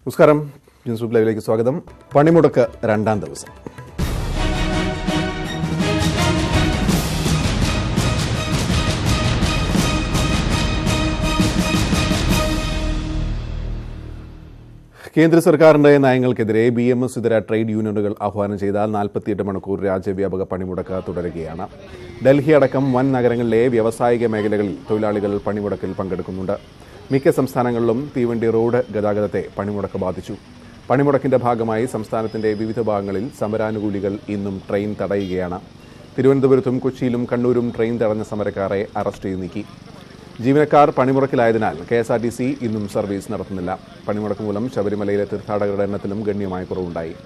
നമസ്കാരം, ന്യൂസ് ലൈവിലേക്ക് സ്വാഗതം. പണിമുടക്ക് രണ്ടാം ദിവസം. കേന്ദ്ര സർക്കാരിന്റെ നയങ്ങൾക്കെതിരെ BMS ഇതര ട്രേഡ് യൂണിയനുകൾ ആഹ്വാനം ചെയ്ത 48 മണിക്കൂർ രാജ്യവ്യാപക പണിമുടക്ക് തുടരുകയാണ്. ഡൽഹി അടക്കം വൻ നഗരങ്ങളിലെ വ്യാവസായിക മേഖലകളിൽ തൊഴിലാളികൾ പണിമുടക്കിൽ പങ്കെടുക്കുന്നുണ്ട്. മിക്ക സംസ്ഥാനങ്ങളിലും തീവണ്ടി റോഡ് ഗതാഗതത്തെ പണിമുടക്ക് ബാധിച്ചു. പണിമുടക്കിന്റെ ഭാഗമായി സംസ്ഥാനത്തിന്റെ വിവിധ ഭാഗങ്ങളിൽ സമരാനുകൂലികൾ ഇന്നും ട്രെയിൻ തടയുകയാണ്. തിരുവനന്തപുരത്തും കൊച്ചിയിലും കണ്ണൂരും ട്രെയിൻ തടഞ്ഞ സമരക്കാരെ അറസ്റ്റ് ചെയ്ത് നീക്കി. ജീവനക്കാർ പണിമുടക്കിലായതിനാൽ KSRTC ഇന്നും സർവീസ് നടത്തുന്നില്ല. പണിമുടക്ക് മൂലം ശബരിമലയിലെ തീർത്ഥാടകരുടെ എണ്ണത്തിലും ഗണ്യമായ കുറവുണ്ടായി.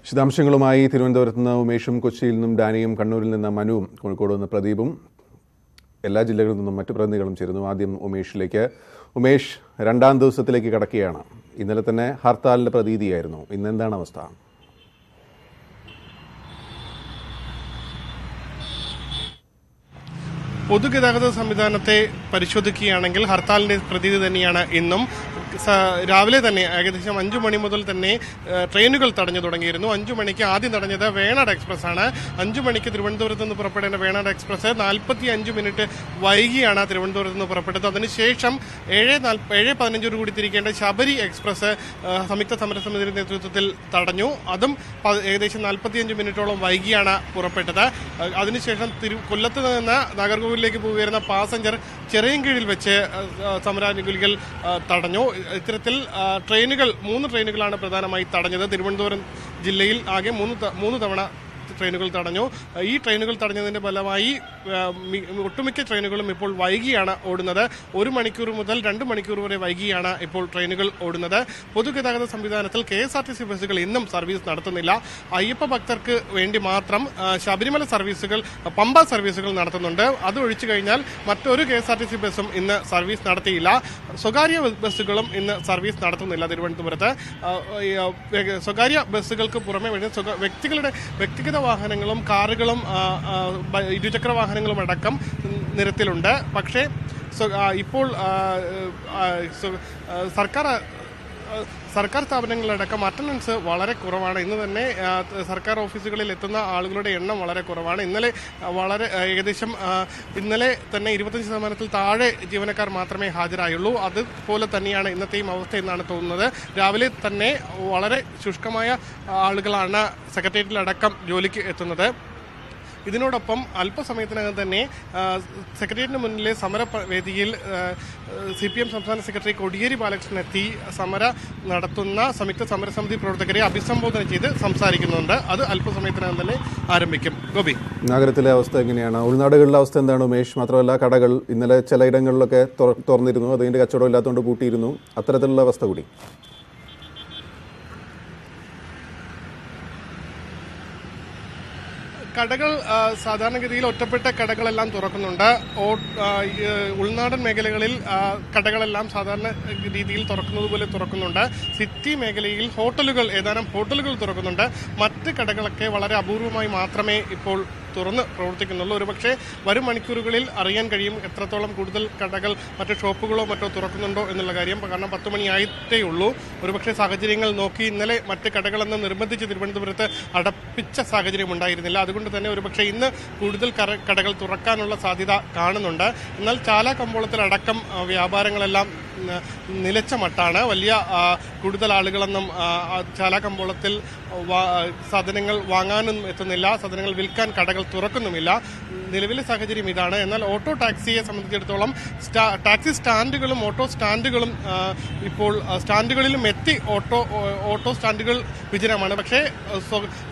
വിശദാംശങ്ങളുമായി തിരുവനന്തപുരത്ത് നിന്ന് ഉമേഷും, കൊച്ചിയിൽ നിന്നും ഡാനിയും, കണ്ണൂരിൽ നിന്ന് മനുവും, കോഴിക്കോട് നിന്ന് പ്രദീപും, എല്ലാ ജില്ലകളിൽ നിന്നും മറ്റു പ്രതിനിധികളും ചേരുന്നു. ആദ്യം ഉമേഷിലേക്ക്. ഉമേഷ്, രണ്ടാം ദിവസത്തിലേക്ക് കടക്കുകയാണ്. ഇന്നലെ തന്നെ ഹർത്താലിന്റെ പ്രതീതിയായിരുന്നു. ഇന്ന് എന്താണ് അവസ്ഥ? പൊതുഗതാഗത സംവിധാനത്തെ പരിശോധിക്കുകയാണെങ്കിൽ ഹർത്താലിന്റെ പ്രതീതി തന്നെയാണ് ഇന്നും. രാവിലെ തന്നെ ഏകദേശം 5 മണി മുതൽ തന്നെ ട്രെയിനുകൾ തടഞ്ഞു തുടങ്ങിയിരുന്നു. 5 മണിക്ക് ആദ്യം തടഞ്ഞത് വേണാട് എക്സ്പ്രസ് ആണ്. 5 മണിക്ക് തിരുവനന്തപുരത്ത് നിന്ന് പുറപ്പെടേണ്ട വേണാട് എക്സ്പ്രസ് 45 മിനിറ്റ് വൈകിയാണ് തിരുവനന്തപുരത്ത് നിന്ന് പുറപ്പെട്ടത്. അതിനുശേഷം 7:15 കൂടി തിരിക്കേണ്ട ശബരി എക്സ്പ്രസ് സംയുക്ത സമരസമിതിയുടെ നേതൃത്വത്തിൽ തടഞ്ഞു. അതും ഏകദേശം 45 മിനിറ്റോളം വൈകിയാണ് പുറപ്പെട്ടത്. അതിനുശേഷം കൊല്ലത്ത് നിന്ന് നാഗർകോവിലേക്ക് പോവുകയായിരുന്ന പാസഞ്ചർ ചെറിയൻകീഴിൽ വെച്ച് സമരാനുകൂലികൾ തടഞ്ഞു. ഇത്തരത്തിൽ 3 ട്രെയിനുകളാണ് പ്രധാനമായി തടഞ്ഞത്. തിരുവനന്തപുരം ജില്ലയിൽ ആകെ 3 തവണ ട്രെയിനുകൾ തടഞ്ഞു. ഈ ട്രെയിനുകൾ തടഞ്ഞതിന്റെ ഫലമായി ഒട്ടുമിക്ക ട്രെയിനുകളും ഇപ്പോൾ വൈകിയാണ് ഓടുന്നത്. 1 മണിക്കൂർ മുതൽ 2 മണിക്കൂർ വരെ വൈകിയാണ് ഇപ്പോൾ ട്രെയിനുകൾ ഓടുന്നത്. പൊതുഗതാഗത സംവിധാനത്തിൽ KSRTC ബസ്സുകൾ ഇന്നും സർവീസ് നടത്തുന്നില്ല. അയ്യപ്പ ഭക്തർക്ക് വേണ്ടി മാത്രം ശബരിമല സർവീസുകൾ, പമ്പ സർവീസുകൾ നടത്തുന്നുണ്ട്. അത് ഒഴിച്ചു കഴിഞ്ഞാൽ മറ്റൊരു KSRTC ബസ്സും ഇന്ന് സർവീസ് നടത്തിയില്ല. സ്വകാര്യ ബസ്സുകളും ഇന്ന് സർവീസ് നടത്തുന്നില്ല. തിരുവനന്തപുരത്ത് സ്വകാര്യ ബസ്സുകൾക്ക് പുറമെ വ്യക്തിഗത വാഹനങ്ങളും കാറുകളും ഇരുചക്ര വാഹനങ്ങളും അടക്കം നിരത്തിലുണ്ട്. പക്ഷേ ഇപ്പോൾ സർക്കാർ സ്ഥാപനങ്ങളിലടക്കം അറ്റൻഡൻസ് വളരെ കുറവാണ്. ഇന്ന് തന്നെ സർക്കാർ ഓഫീസുകളിൽ എത്തുന്ന ആളുകളുടെ എണ്ണം വളരെ കുറവാണ്. ഇന്നലെ തന്നെ 25% താഴെ ജീവനക്കാർ മാത്രമേ ഹാജരായുള്ളൂ. അതുപോലെ തന്നെയാണ് ഇന്നത്തെയും അവസ്ഥ എന്നാണ് തോന്നുന്നത്. രാവിലെ തന്നെ വളരെ ശുഷ്കമായ ആളുകളാണ് സെക്രട്ടേറിയറ്റിലടക്കം ജോലിക്ക് എത്തുന്നത്. ഇതിനോടൊപ്പം അല്പസമയത്തിനകം തന്നെ സെക്രട്ടേറിയറ്റിന് മുന്നിലെ സമരവേദിയിൽ CPM സംസ്ഥാന സെക്രട്ടറി കോടിയേരി ബാലകൃഷ്ണൻ എത്തി സമരം നടത്തുന്ന സംയുക്ത സമരസമിതി പ്രവർത്തകരെ അഭിസംബോധന ചെയ്ത് സംസാരിക്കുന്നുണ്ട്. അത് അല്പസമയത്തിനകം തന്നെ ആരംഭിക്കും. ഗോപി, നഗരത്തിലെ അവസ്ഥ എങ്ങനെയാണ്? ഉൾനാടുകളിലെ അവസ്ഥ എന്താണ് ഉമേഷ്? മാത്രമല്ല, കടകൾ ഇന്നലെ ചിലയിടങ്ങളിലൊക്കെ തുറന്നിരുന്നു, അതിൻ്റെ കച്ചവടം ഇല്ലാത്തതുകൊണ്ട് പൂട്ടിയിരുന്നു. അത്തരത്തിലുള്ള അവസ്ഥ കൂടി. കടകൾ സാധാരണഗതിയിൽ ഒറ്റപ്പെട്ട കടകളെല്ലാം തുറക്കുന്നുണ്ട്. ഉൾനാടൻ മേഖലകളിൽ കടകളെല്ലാം സാധാരണ രീതിയിൽ തുറക്കുന്നത് പോലെ തുറക്കുന്നുണ്ട്. സിറ്റി മേഖലയിൽ ഏതാനും ഹോട്ടലുകൾ തുറക്കുന്നുണ്ട്. മറ്റ് കടകളൊക്കെ വളരെ അപൂർവമായി മാത്രമേ ഇപ്പോൾ തുറന്ന് പ്രവർത്തിക്കുന്നുള്ളൂ. ഒരുപക്ഷെ വരും മണിക്കൂറുകളിൽ അറിയാൻ കഴിയും എത്രത്തോളം കൂടുതൽ കടകൾ, മറ്റു ഷോപ്പുകളോ മറ്റോ തുറക്കുന്നുണ്ടോ എന്നുള്ള കാര്യം. കാരണം 10 മണിയായിട്ടേ ഉള്ളൂ. ഒരുപക്ഷെ സാഹചര്യങ്ങൾ നോക്കി ഇന്നലെ മറ്റ് കടകളെന്ന് നിർബന്ധിച്ച് തിരുവനന്തപുരത്ത് അടപ്പിച്ച സാഹചര്യം ഉണ്ടായിരുന്നില്ല. അതുകൊണ്ട് തന്നെ ഒരുപക്ഷെ ഇന്ന് കൂടുതൽ കടകൾ തുറക്കാനുള്ള സാധ്യത കാണുന്നുണ്ട്. എന്നാൽ ചാല കമ്പോളത്തിലടക്കം വ്യാപാരങ്ങളെല്ലാം നിലച്ച മട്ടാണ്. കൂടുതൽ ആളുകളൊന്നും ചാല കമ്പോളത്തിൽ സാധനങ്ങൾ വാങ്ങാനും എത്തുന്നില്ല. സാധനങ്ങൾ വിൽക്കാൻ കടകൾ തുറക്കുന്നുമില്ല. നിലവിലെ സാഹചര്യം ഇതാണ്. എന്നാൽ ഓട്ടോ ടാക്സിയെ സംബന്ധിച്ചിടത്തോളം ടാക്സി സ്റ്റാൻഡുകളും ഓട്ടോ സ്റ്റാൻഡുകളും ഇപ്പോൾ സ്റ്റാൻഡുകളിലും എത്തി. ഓട്ടോ സ്റ്റാൻഡുകൾ വിജനമാണ്. പക്ഷേ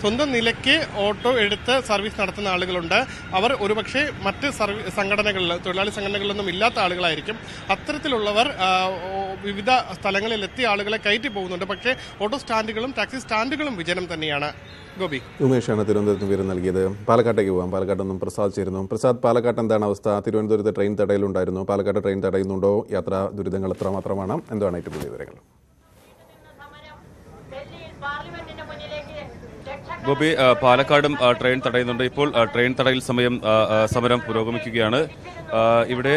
സ്വന്തം നിലയ്ക്ക് ഓട്ടോ എടുത്ത് സർവീസ് നടത്തുന്ന ആളുകളുണ്ട്. അവർ ഒരുപക്ഷെ മറ്റ് സംഘടനകളിൽ, തൊഴിലാളി സംഘടനകളിലൊന്നും ഇല്ലാത്ത ആളുകളായിരിക്കും. അത്തരത്തിലുള്ളവർ വിവിധ സ്ഥലങ്ങളിൽ എത്തി ആളുകളെ കയറ്റി പോകുന്നുണ്ട്. പക്ഷേ ഓട്ടോ സ്റ്റാൻഡുകളും ടാക്സി സ്റ്റാൻഡുകളും വിജനം തന്നെയാണ്. ഗോപി, ഉമേഷാണ് തിരുവനന്തപുരത്ത് വിവരം നൽകിയത്. പാലക്കാട്ടേക്ക് പോകാം. പാലക്കാട്ട് നിന്നും പ്രസാദ് ചേരുന്നു. പ്രസാദ്, പാലക്കാട്ട് എന്താണ് അവസ്ഥ? തിരുവനന്തപുരത്ത് ട്രെയിൻ തടയലുണ്ടായിരുന്നു. പാലക്കാട്ട് ട്രെയിൻ തടയുന്നുണ്ടോ? യാത്രാ ദുരിതങ്ങൾ എത്രമാത്രമാണ്? എന്താണ് ഏറ്റവും പുതിയ വിവരങ്ങൾ? ഗോപി, പാലക്കാടും ട്രെയിൻ തടയുന്നുണ്ട്. ഇപ്പോൾ ട്രെയിൻ തടയൽ സമരം പുരോഗമിക്കുകയാണ്. ഇവിടെ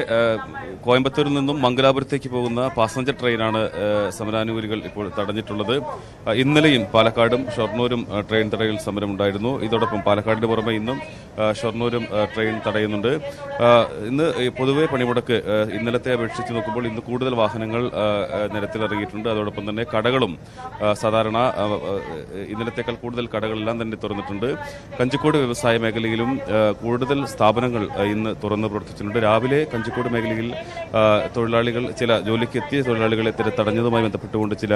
കോയമ്പത്തൂരിൽ നിന്നും മംഗലാപുരത്തേക്ക് പോകുന്ന പാസഞ്ചർ ട്രെയിനാണ് സമരാനുകൂലികൾ ഇപ്പോൾ തടഞ്ഞിട്ടുള്ളത്. ഇന്നലെയും പാലക്കാടും ഷൊർണൂരും ട്രെയിൻ തടയൽ സമരമുണ്ടായിരുന്നു. ഇതോടൊപ്പം പാലക്കാടിന് പുറമെ ഇന്നും ഷൊർണൂരും ട്രെയിൻ തടയുന്നുണ്ട്. ഇന്ന് പൊതുവെ പണിമുടക്ക് ഇന്നലത്തെ അപേക്ഷിച്ച് നോക്കുമ്പോൾ ഇന്ന് കൂടുതൽ വാഹനങ്ങൾ നിരത്തിലിറങ്ങിയിട്ടുണ്ട്. അതോടൊപ്പം തന്നെ കടകളും സാധാരണ ഇന്നലത്തേക്കാൾ കൂടുതൽ കടകളെല്ലാം തന്നെ തുറന്നിട്ടുണ്ട്. കഞ്ചിക്കോട് വ്യവസായ മേഖലയിലും കൂടുതൽ സ്ഥാപനങ്ങൾ ഇന്ന് തുറന്ന് പ്രവർത്തിച്ചിട്ടുണ്ട്. രാവിലെ കഞ്ചിക്കോട് മേഖലയിൽ തൊഴിലാളികൾ ചില ജോലിക്ക് എത്തിയ തൊഴിലാളികളെ തടഞ്ഞതുമായി ബന്ധപ്പെട്ടുകൊണ്ട് ചില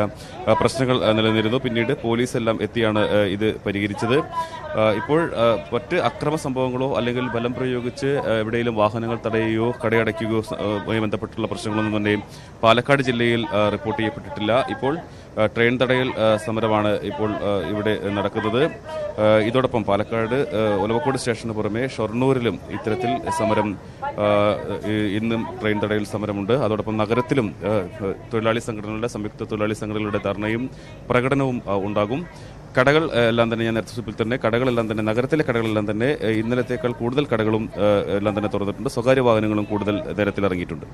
പ്രശ്നങ്ങൾ നിലനിന്നിരുന്നു. പിന്നീട് പോലീസ് എല്ലാം എത്തിയാണ് ഇത് പരിഹരിച്ചത്. ഇപ്പോൾ മറ്റ് അക്രമ സംഭവങ്ങളോ അല്ലെങ്കിൽ ബലം പ്രയോഗിച്ച് എവിടെയെങ്കിലും വാഹനങ്ങൾ തടയുകയോ കടയടയ്ക്കുകയോ ബന്ധപ്പെട്ടുള്ള പ്രശ്നങ്ങളൊന്നും തന്നെ പാലക്കാട് ജില്ലയിൽ റിപ്പോർട്ട് ചെയ്യപ്പെട്ടിട്ടില്ല. ഇപ്പോൾ ട്രെയിൻ തടയൽ സമരമാണ് ഇപ്പോൾ ഇവിടെ നടക്കുന്നത്. ഇതോടൊപ്പം പാലക്കാട് ഒലവക്കോട് സ്റ്റേഷന് പുറമെ ഷൊർണൂരിലും ഇത്തരത്തിൽ സമരം ഇന്നും ട്രെയിൻ തടയൽ സമരമുണ്ട്. അതോടൊപ്പം നഗരത്തിലും തൊഴിലാളി സംഘടനകളുടെ സംയുക്ത തൊഴിലാളി സംഘടനകളുടെ ധർണയും പ്രകടനവും ഉണ്ടാകും. കടകൾ എല്ലാം തന്നെ ഞാൻ നേരത്തെ സൂചിപ്പിച്ചതിൽ തന്നെ കടകളെല്ലാം തന്നെ നഗരത്തിലെ കടകളെല്ലാം തന്നെ ഇന്നലത്തേക്കാൾ കൂടുതൽ കടകളും എല്ലാം തന്നെ തുറന്നിട്ടുണ്ട്. സ്വകാര്യ വാഹനങ്ങളും കൂടുതൽ നിരത്തിലിറങ്ങിയിട്ടുണ്ട്.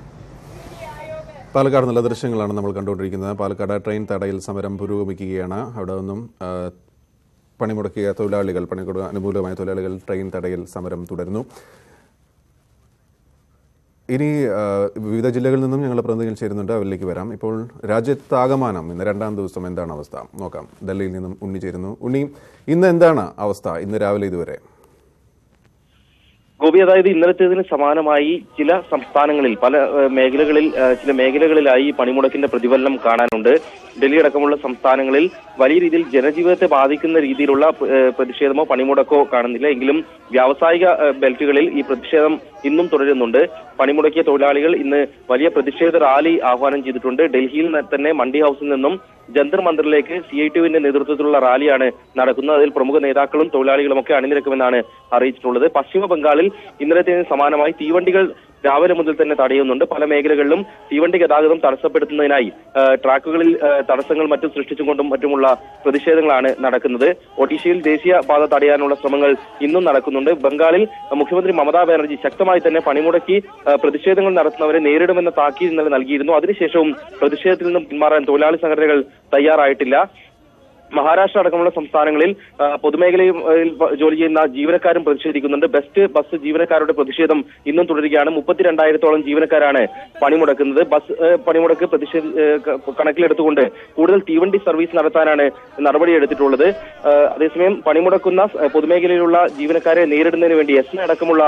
പാലക്കാട് നല്ല ദൃശ്യങ്ങളാണ് നമ്മൾ കണ്ടുകൊണ്ടിരിക്കുന്നത്. പാലക്കാട് ട്രെയിൻ തടയൽ സമരം പുരോഗമിക്കുകയാണ്. അവിടെ നിന്നും പണിമുടക്കിയ തൊഴിലാളികൾ, പണിമുടക്ക് അനുകൂലമായ തൊഴിലാളികൾ ട്രെയിൻ തടയൽ സമരം തുടരുന്നു. ഇനി വിവിധ ജില്ലകളിൽ നിന്നും ഞങ്ങളുടെ പ്രതിനിധികൾ ചേരുന്നുണ്ട്, അവരിലേക്ക് വരാം. ഇപ്പോൾ രാജ്യത്താകമാനം ഇന്ന് രണ്ടാം ദിവസം എന്താണ് അവസ്ഥ നോക്കാം. ഡൽഹിയിൽ നിന്നും ഉണ്ണി ചേരുന്നു. ഉണ്ണി, ഇന്ന് എന്താണ് അവസ്ഥ ഇന്ന് രാവിലെ ഇതുവരെ? ഗോപി, അതായത് ഇന്നലത്തേതിന് സമാനമായി ചില സംസ്ഥാനങ്ങളിൽ ചില മേഖലകളിലായി പണിമുടക്കിന്റെ പ്രതിഫലനം കാണാനുണ്ട്. ഡൽഹി അടക്കമുള്ള സംസ്ഥാനങ്ങളിൽ വലിയ രീതിയിൽ ജനജീവിതത്തെ ബാധിക്കുന്ന രീതിയിലുള്ള പ്രതിഷേധമോ പണിമുടക്കോ കാണുന്നില്ല. എങ്കിലും വ്യാവസായിക ബെൽറ്റുകളിൽ ഈ പ്രതിഷേധം ഇന്നും തുടരുന്നുണ്ട്. പണിമുടക്കിയ തൊഴിലാളികൾ ഇന്ന് വലിയ പ്രതിഷേധ റാലി ആഹ്വാനം ചെയ്തിട്ടുണ്ട്. ഡൽഹിയിൽ തന്നെ മണ്ഡി ഹൌസിൽ നിന്നും ജന്തർ മന്ദിറിലേക്ക് CITUവിന്റെ നേതൃത്വത്തിലുള്ള റാലിയാണ് നടക്കുന്നത്. അതിൽ പ്രമുഖ നേതാക്കളും തൊഴിലാളികളുമൊക്കെ അണിനിരക്കുമെന്നാണ് അറിയിച്ചിട്ടുള്ളത്. പശ്ചിമ ബംഗാളിൽ ഇന്നലത്തേതിന് സമാനമായി തീവണ്ടികൾ രാവിലെ മുതൽ തന്നെ തടയുന്നുണ്ട്. പല മേഖലകളിലും തീവണ്ടി ഗതാഗതം തടസ്സപ്പെടുത്തുന്നതിനായി ട്രാക്കുകളിൽ തടസ്സങ്ങൾ മറ്റും സൃഷ്ടിച്ചുകൊണ്ടും മറ്റുമുള്ള പ്രതിഷേധങ്ങളാണ് നടക്കുന്നത്. ഒഡീഷയിൽ ദേശീയപാത തടയാനുള്ള ശ്രമങ്ങൾ ഇന്നും നടക്കുന്നുണ്ട്. ബംഗാളിൽ മുഖ്യമന്ത്രി മമതാ ബാനർജി ശക്തമായി തന്നെ പണിമുടക്കി പ്രതിഷേധങ്ങൾ നടത്തുന്നവരെ നേരിടുമെന്ന താക്കീത് ഇന്നലെ നൽകിയിരുന്നു. അതിനുശേഷവും പ്രതിഷേധത്തിൽ നിന്നും പിന്മാറാൻ തൊഴിലാളി സംഘടനകൾ തയ്യാറായിട്ടില്ല. മഹാരാഷ്ട്ര അടക്കമുള്ള സംസ്ഥാനങ്ങളിൽ പൊതുമേഖലയിൽ ജോലി ചെയ്യുന്ന ജീവനക്കാരും പ്രതിഷേധിക്കുന്നുണ്ട്. ബെസ്റ്റ് ബസ് ജീവനക്കാരുടെ പ്രതിഷേധം ഇന്നും തുടരുകയാണ്. 32,000-ഓളം ജീവനക്കാരാണ് പണിമുടക്കുന്നത്. ബസ് പണിമുടക്ക് കണക്കിലെടുത്തുകൊണ്ട് കൂടുതൽ തീവണ്ടി സർവീസ് നടത്താനാണ് നടപടിയെടുത്തിട്ടുള്ളത്. അതേസമയം പണിമുടക്കുന്ന പൊതുമേഖലയിലുള്ള ജീവനക്കാരെ നേരിടുന്നതിന് വേണ്ടി എസ്ന അടക്കമുള്ള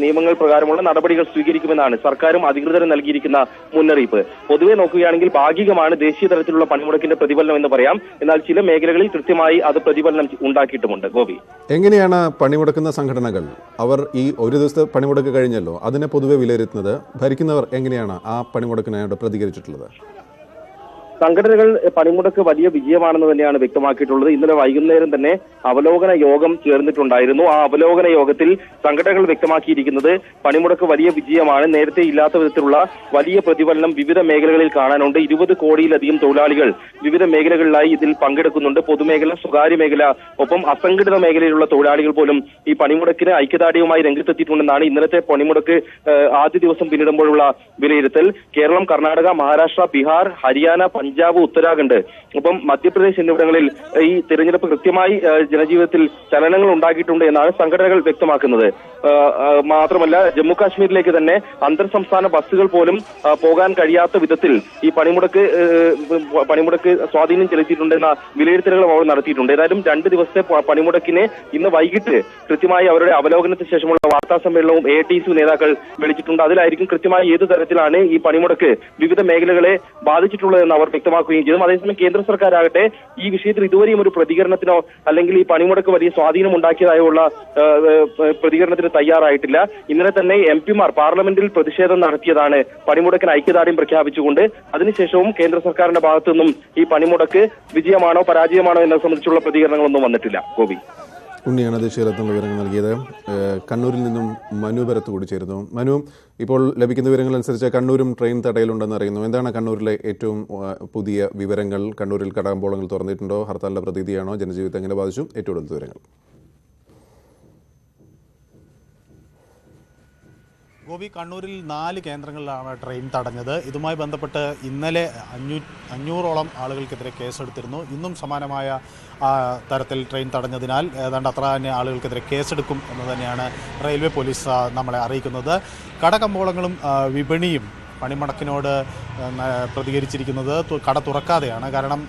നിയമങ്ങൾ പ്രകാരമുള്ള നടപടികൾ സ്വീകരിക്കുമെന്നാണ് സർക്കാരും അധികൃതരും നൽകിയിരിക്കുന്ന മുന്നറിയിപ്പ്. പൊതുവെ നോക്കുകയാണെങ്കിൽ ഭാഗികമാണ് ദേശീയ തലത്തിലുള്ള പണിമുടക്കിന്റെ പ്രതിഫലനം എന്ന് പറയാം. എന്നാൽ ചില മേഖലകളിൽ കൃത്യമായി അത് പ്രതിഫലനം ഉണ്ടാക്കിയിട്ടുമുണ്ട്. ഗോപി, എങ്ങനെയാണ് പണിമുടക്കുന്ന സംഘടനകൾ, അവർ ഈ ഒരു ദിവസത്തെ പണിമുടക്ക് കഴിഞ്ഞല്ലോ, അതിനെ പൊതുവെ വിലയിരുത്തുന്നത്? ഭരിക്കുന്നവർ എങ്ങനെയാണ് ആ പണിമുടക്കിനോട് പ്രതികരിച്ചിട്ടുള്ളത്? സംഘടനകൾ പണിമുടക്ക് വലിയ വിജയമാണെന്ന് തന്നെയാണ് വ്യക്തമാക്കിയിട്ടുള്ളത്. ഇന്നലെ വൈകുന്നേരം തന്നെ അവലോകന യോഗം ചേർന്നിട്ടുണ്ടായിരുന്നു. ആ അവലോകന യോഗത്തിൽ സംഘടനകൾ വ്യക്തമാക്കിയിരിക്കുന്നത് പണിമുടക്ക് വലിയ വിജയമാണ്. നേരത്തെ ഇല്ലാത്ത വിധത്തിലുള്ള വലിയ പ്രതിഫലനം വിവിധ മേഖലകളിൽ കാണാനുണ്ട്. 20 കോടിയിലധികം തൊഴിലാളികൾ വിവിധ മേഖലകളിലായി ഇതിൽ പങ്കെടുക്കുന്നുണ്ട്. പൊതുമേഖല, സ്വകാര്യ മേഖല, ഒപ്പം അസംഘടിത മേഖലയിലുള്ള തൊഴിലാളികൾ പോലും ഈ പണിമുടക്കിന് ഐക്യദാർഢ്യവുമായി രംഗത്തെത്തിയിട്ടുണ്ടെന്നാണ് ഇന്നലത്തെ പണിമുടക്ക് ആദ്യ ദിവസം പിന്നിടുമ്പോഴുള്ള വിലയിരുത്തൽ. കേരളം, കർണാടക, മഹാരാഷ്ട്ര, ബീഹാർ, ഹരിയാന, പഞ്ചാബ്, ഉത്തരാഖണ്ഡ്, ഒപ്പം മധ്യപ്രദേശ് എന്നിവിടങ്ങളിൽ ഈ തെരഞ്ഞെടുപ്പ് കൃത്യമായി ജനജീവിതത്തിൽ ചലനങ്ങൾ ഉണ്ടാക്കിയിട്ടുണ്ട് എന്നാണ് സംഘടനകൾ വ്യക്തമാക്കുന്നത്. മാത്രമല്ല, ജമ്മു കാശ്മീരിലേക്ക് തന്നെ അന്തർ സംസ്ഥാന ബസ്സുകൾ പോലും പോകാൻ കഴിയാത്ത വിധത്തിൽ ഈ പണിമുടക്ക് സ്വാധീനം ചെലുത്തിയിട്ടുണ്ടെന്ന വിലയിരുത്തലുകളും അവർ നടത്തിയിട്ടുണ്ട്. ഏതായാലും 2 ദിവസത്തെ പണിമുടക്കിനെ ഇന്ന് വൈകിട്ട് കൃത്യമായി അവരുടെ അവലോകനത്തിന് ശേഷമുള്ള വാർത്താ സമ്മേളനവും AITC നേതാക്കൾ വിളിച്ചിട്ടുണ്ട്. അതിലായിരിക്കും കൃത്യമായി ഏത് തരത്തിലാണ് ഈ പണിമുടക്ക് വിവിധ മേഖലകളെ ബാധിച്ചിട്ടുള്ളതെന്ന് അവർ വ്യക്തമാക്കുകയും ചെയ്തു. അതേസമയം കേന്ദ്ര സർക്കാരാകട്ടെ ഈ വിഷയത്തിൽ ഇതുവരെയും ഒരു പ്രതികരണത്തിനോ അല്ലെങ്കിൽ ഈ പണിമുടക്ക് വലിയ സ്വാധീനം ഉണ്ടാക്കിയതായുള്ള പ്രതികരണത്തിന് തയ്യാറായിട്ടില്ല. ഇന്നലെ തന്നെ MP-മാർ പാർലമെന്റിൽ പ്രതിഷേധം നടത്തിയതാണ് പണിമുടക്കിന് ഐക്യദാർഢ്യം പ്രഖ്യാപിച്ചുകൊണ്ട്. അതിനുശേഷവും കേന്ദ്ര സർക്കാരിന്റെ ഭാഗത്തു നിന്നും ഈ പണിമുടക്ക് വിജയമാണോ പരാജയമാണോ എന്നത് സംബന്ധിച്ചുള്ള പ്രതികരണങ്ങളൊന്നും വന്നിട്ടില്ല. ഗോപി, ഉണ്ണിയാണ് ദേശീയതലത്തിലുള്ള വിവരങ്ങൾ നൽകിയത്. കണ്ണൂരിൽ നിന്നും മനു ഭരത്ത് കൂടി ചേരുന്നു. മനു, ഇപ്പോൾ ലഭിക്കുന്ന വിവരങ്ങളനുസരിച്ച് കണ്ണൂരും ട്രെയിൻ തടയലുണ്ടെന്ന് അറിയുന്നു. എന്താണ് കണ്ണൂരിലെ ഏറ്റവും പുതിയ വിവരങ്ങൾ? കണ്ണൂരിൽ കടകമ്പോളങ്ങൾ തുറന്നിട്ടുണ്ടോ? ഹർത്താലിൻ്റെ പ്രതീതിയാണോ? ജനജീവിതത്തെ എങ്ങനെ ബാധിച്ചു? ഏറ്റവും കൂടുതൽ വിവരങ്ങൾ. ഗോപി, കണ്ണൂരിൽ 4 കേന്ദ്രങ്ങളിലാണ് ട്രെയിൻ തടഞ്ഞത്. ഇതുമായി ബന്ധപ്പെട്ട് ഇന്നലെ 500ഓളം ആളുകൾക്കെതിരെ കേസെടുത്തിരുന്നു. ഇന്നും സമാനമായ തരത്തിൽ ട്രെയിൻ തടഞ്ഞതിനാൽ ഏതാണ്ട് അത്ര തന്നെ ആളുകൾക്കെതിരെ കേസെടുക്കും എന്ന് തന്നെയാണ് റെയിൽവേ പോലീസ് നമ്മളെ അറിയിക്കുന്നത്. കടകമ്പോളങ്ങളും വിപണിയും പണിമുടക്കിനോട് പ്രതികരിച്ചിരിക്കുന്നത് കട തുറക്കാതെയാണ്. കാരണം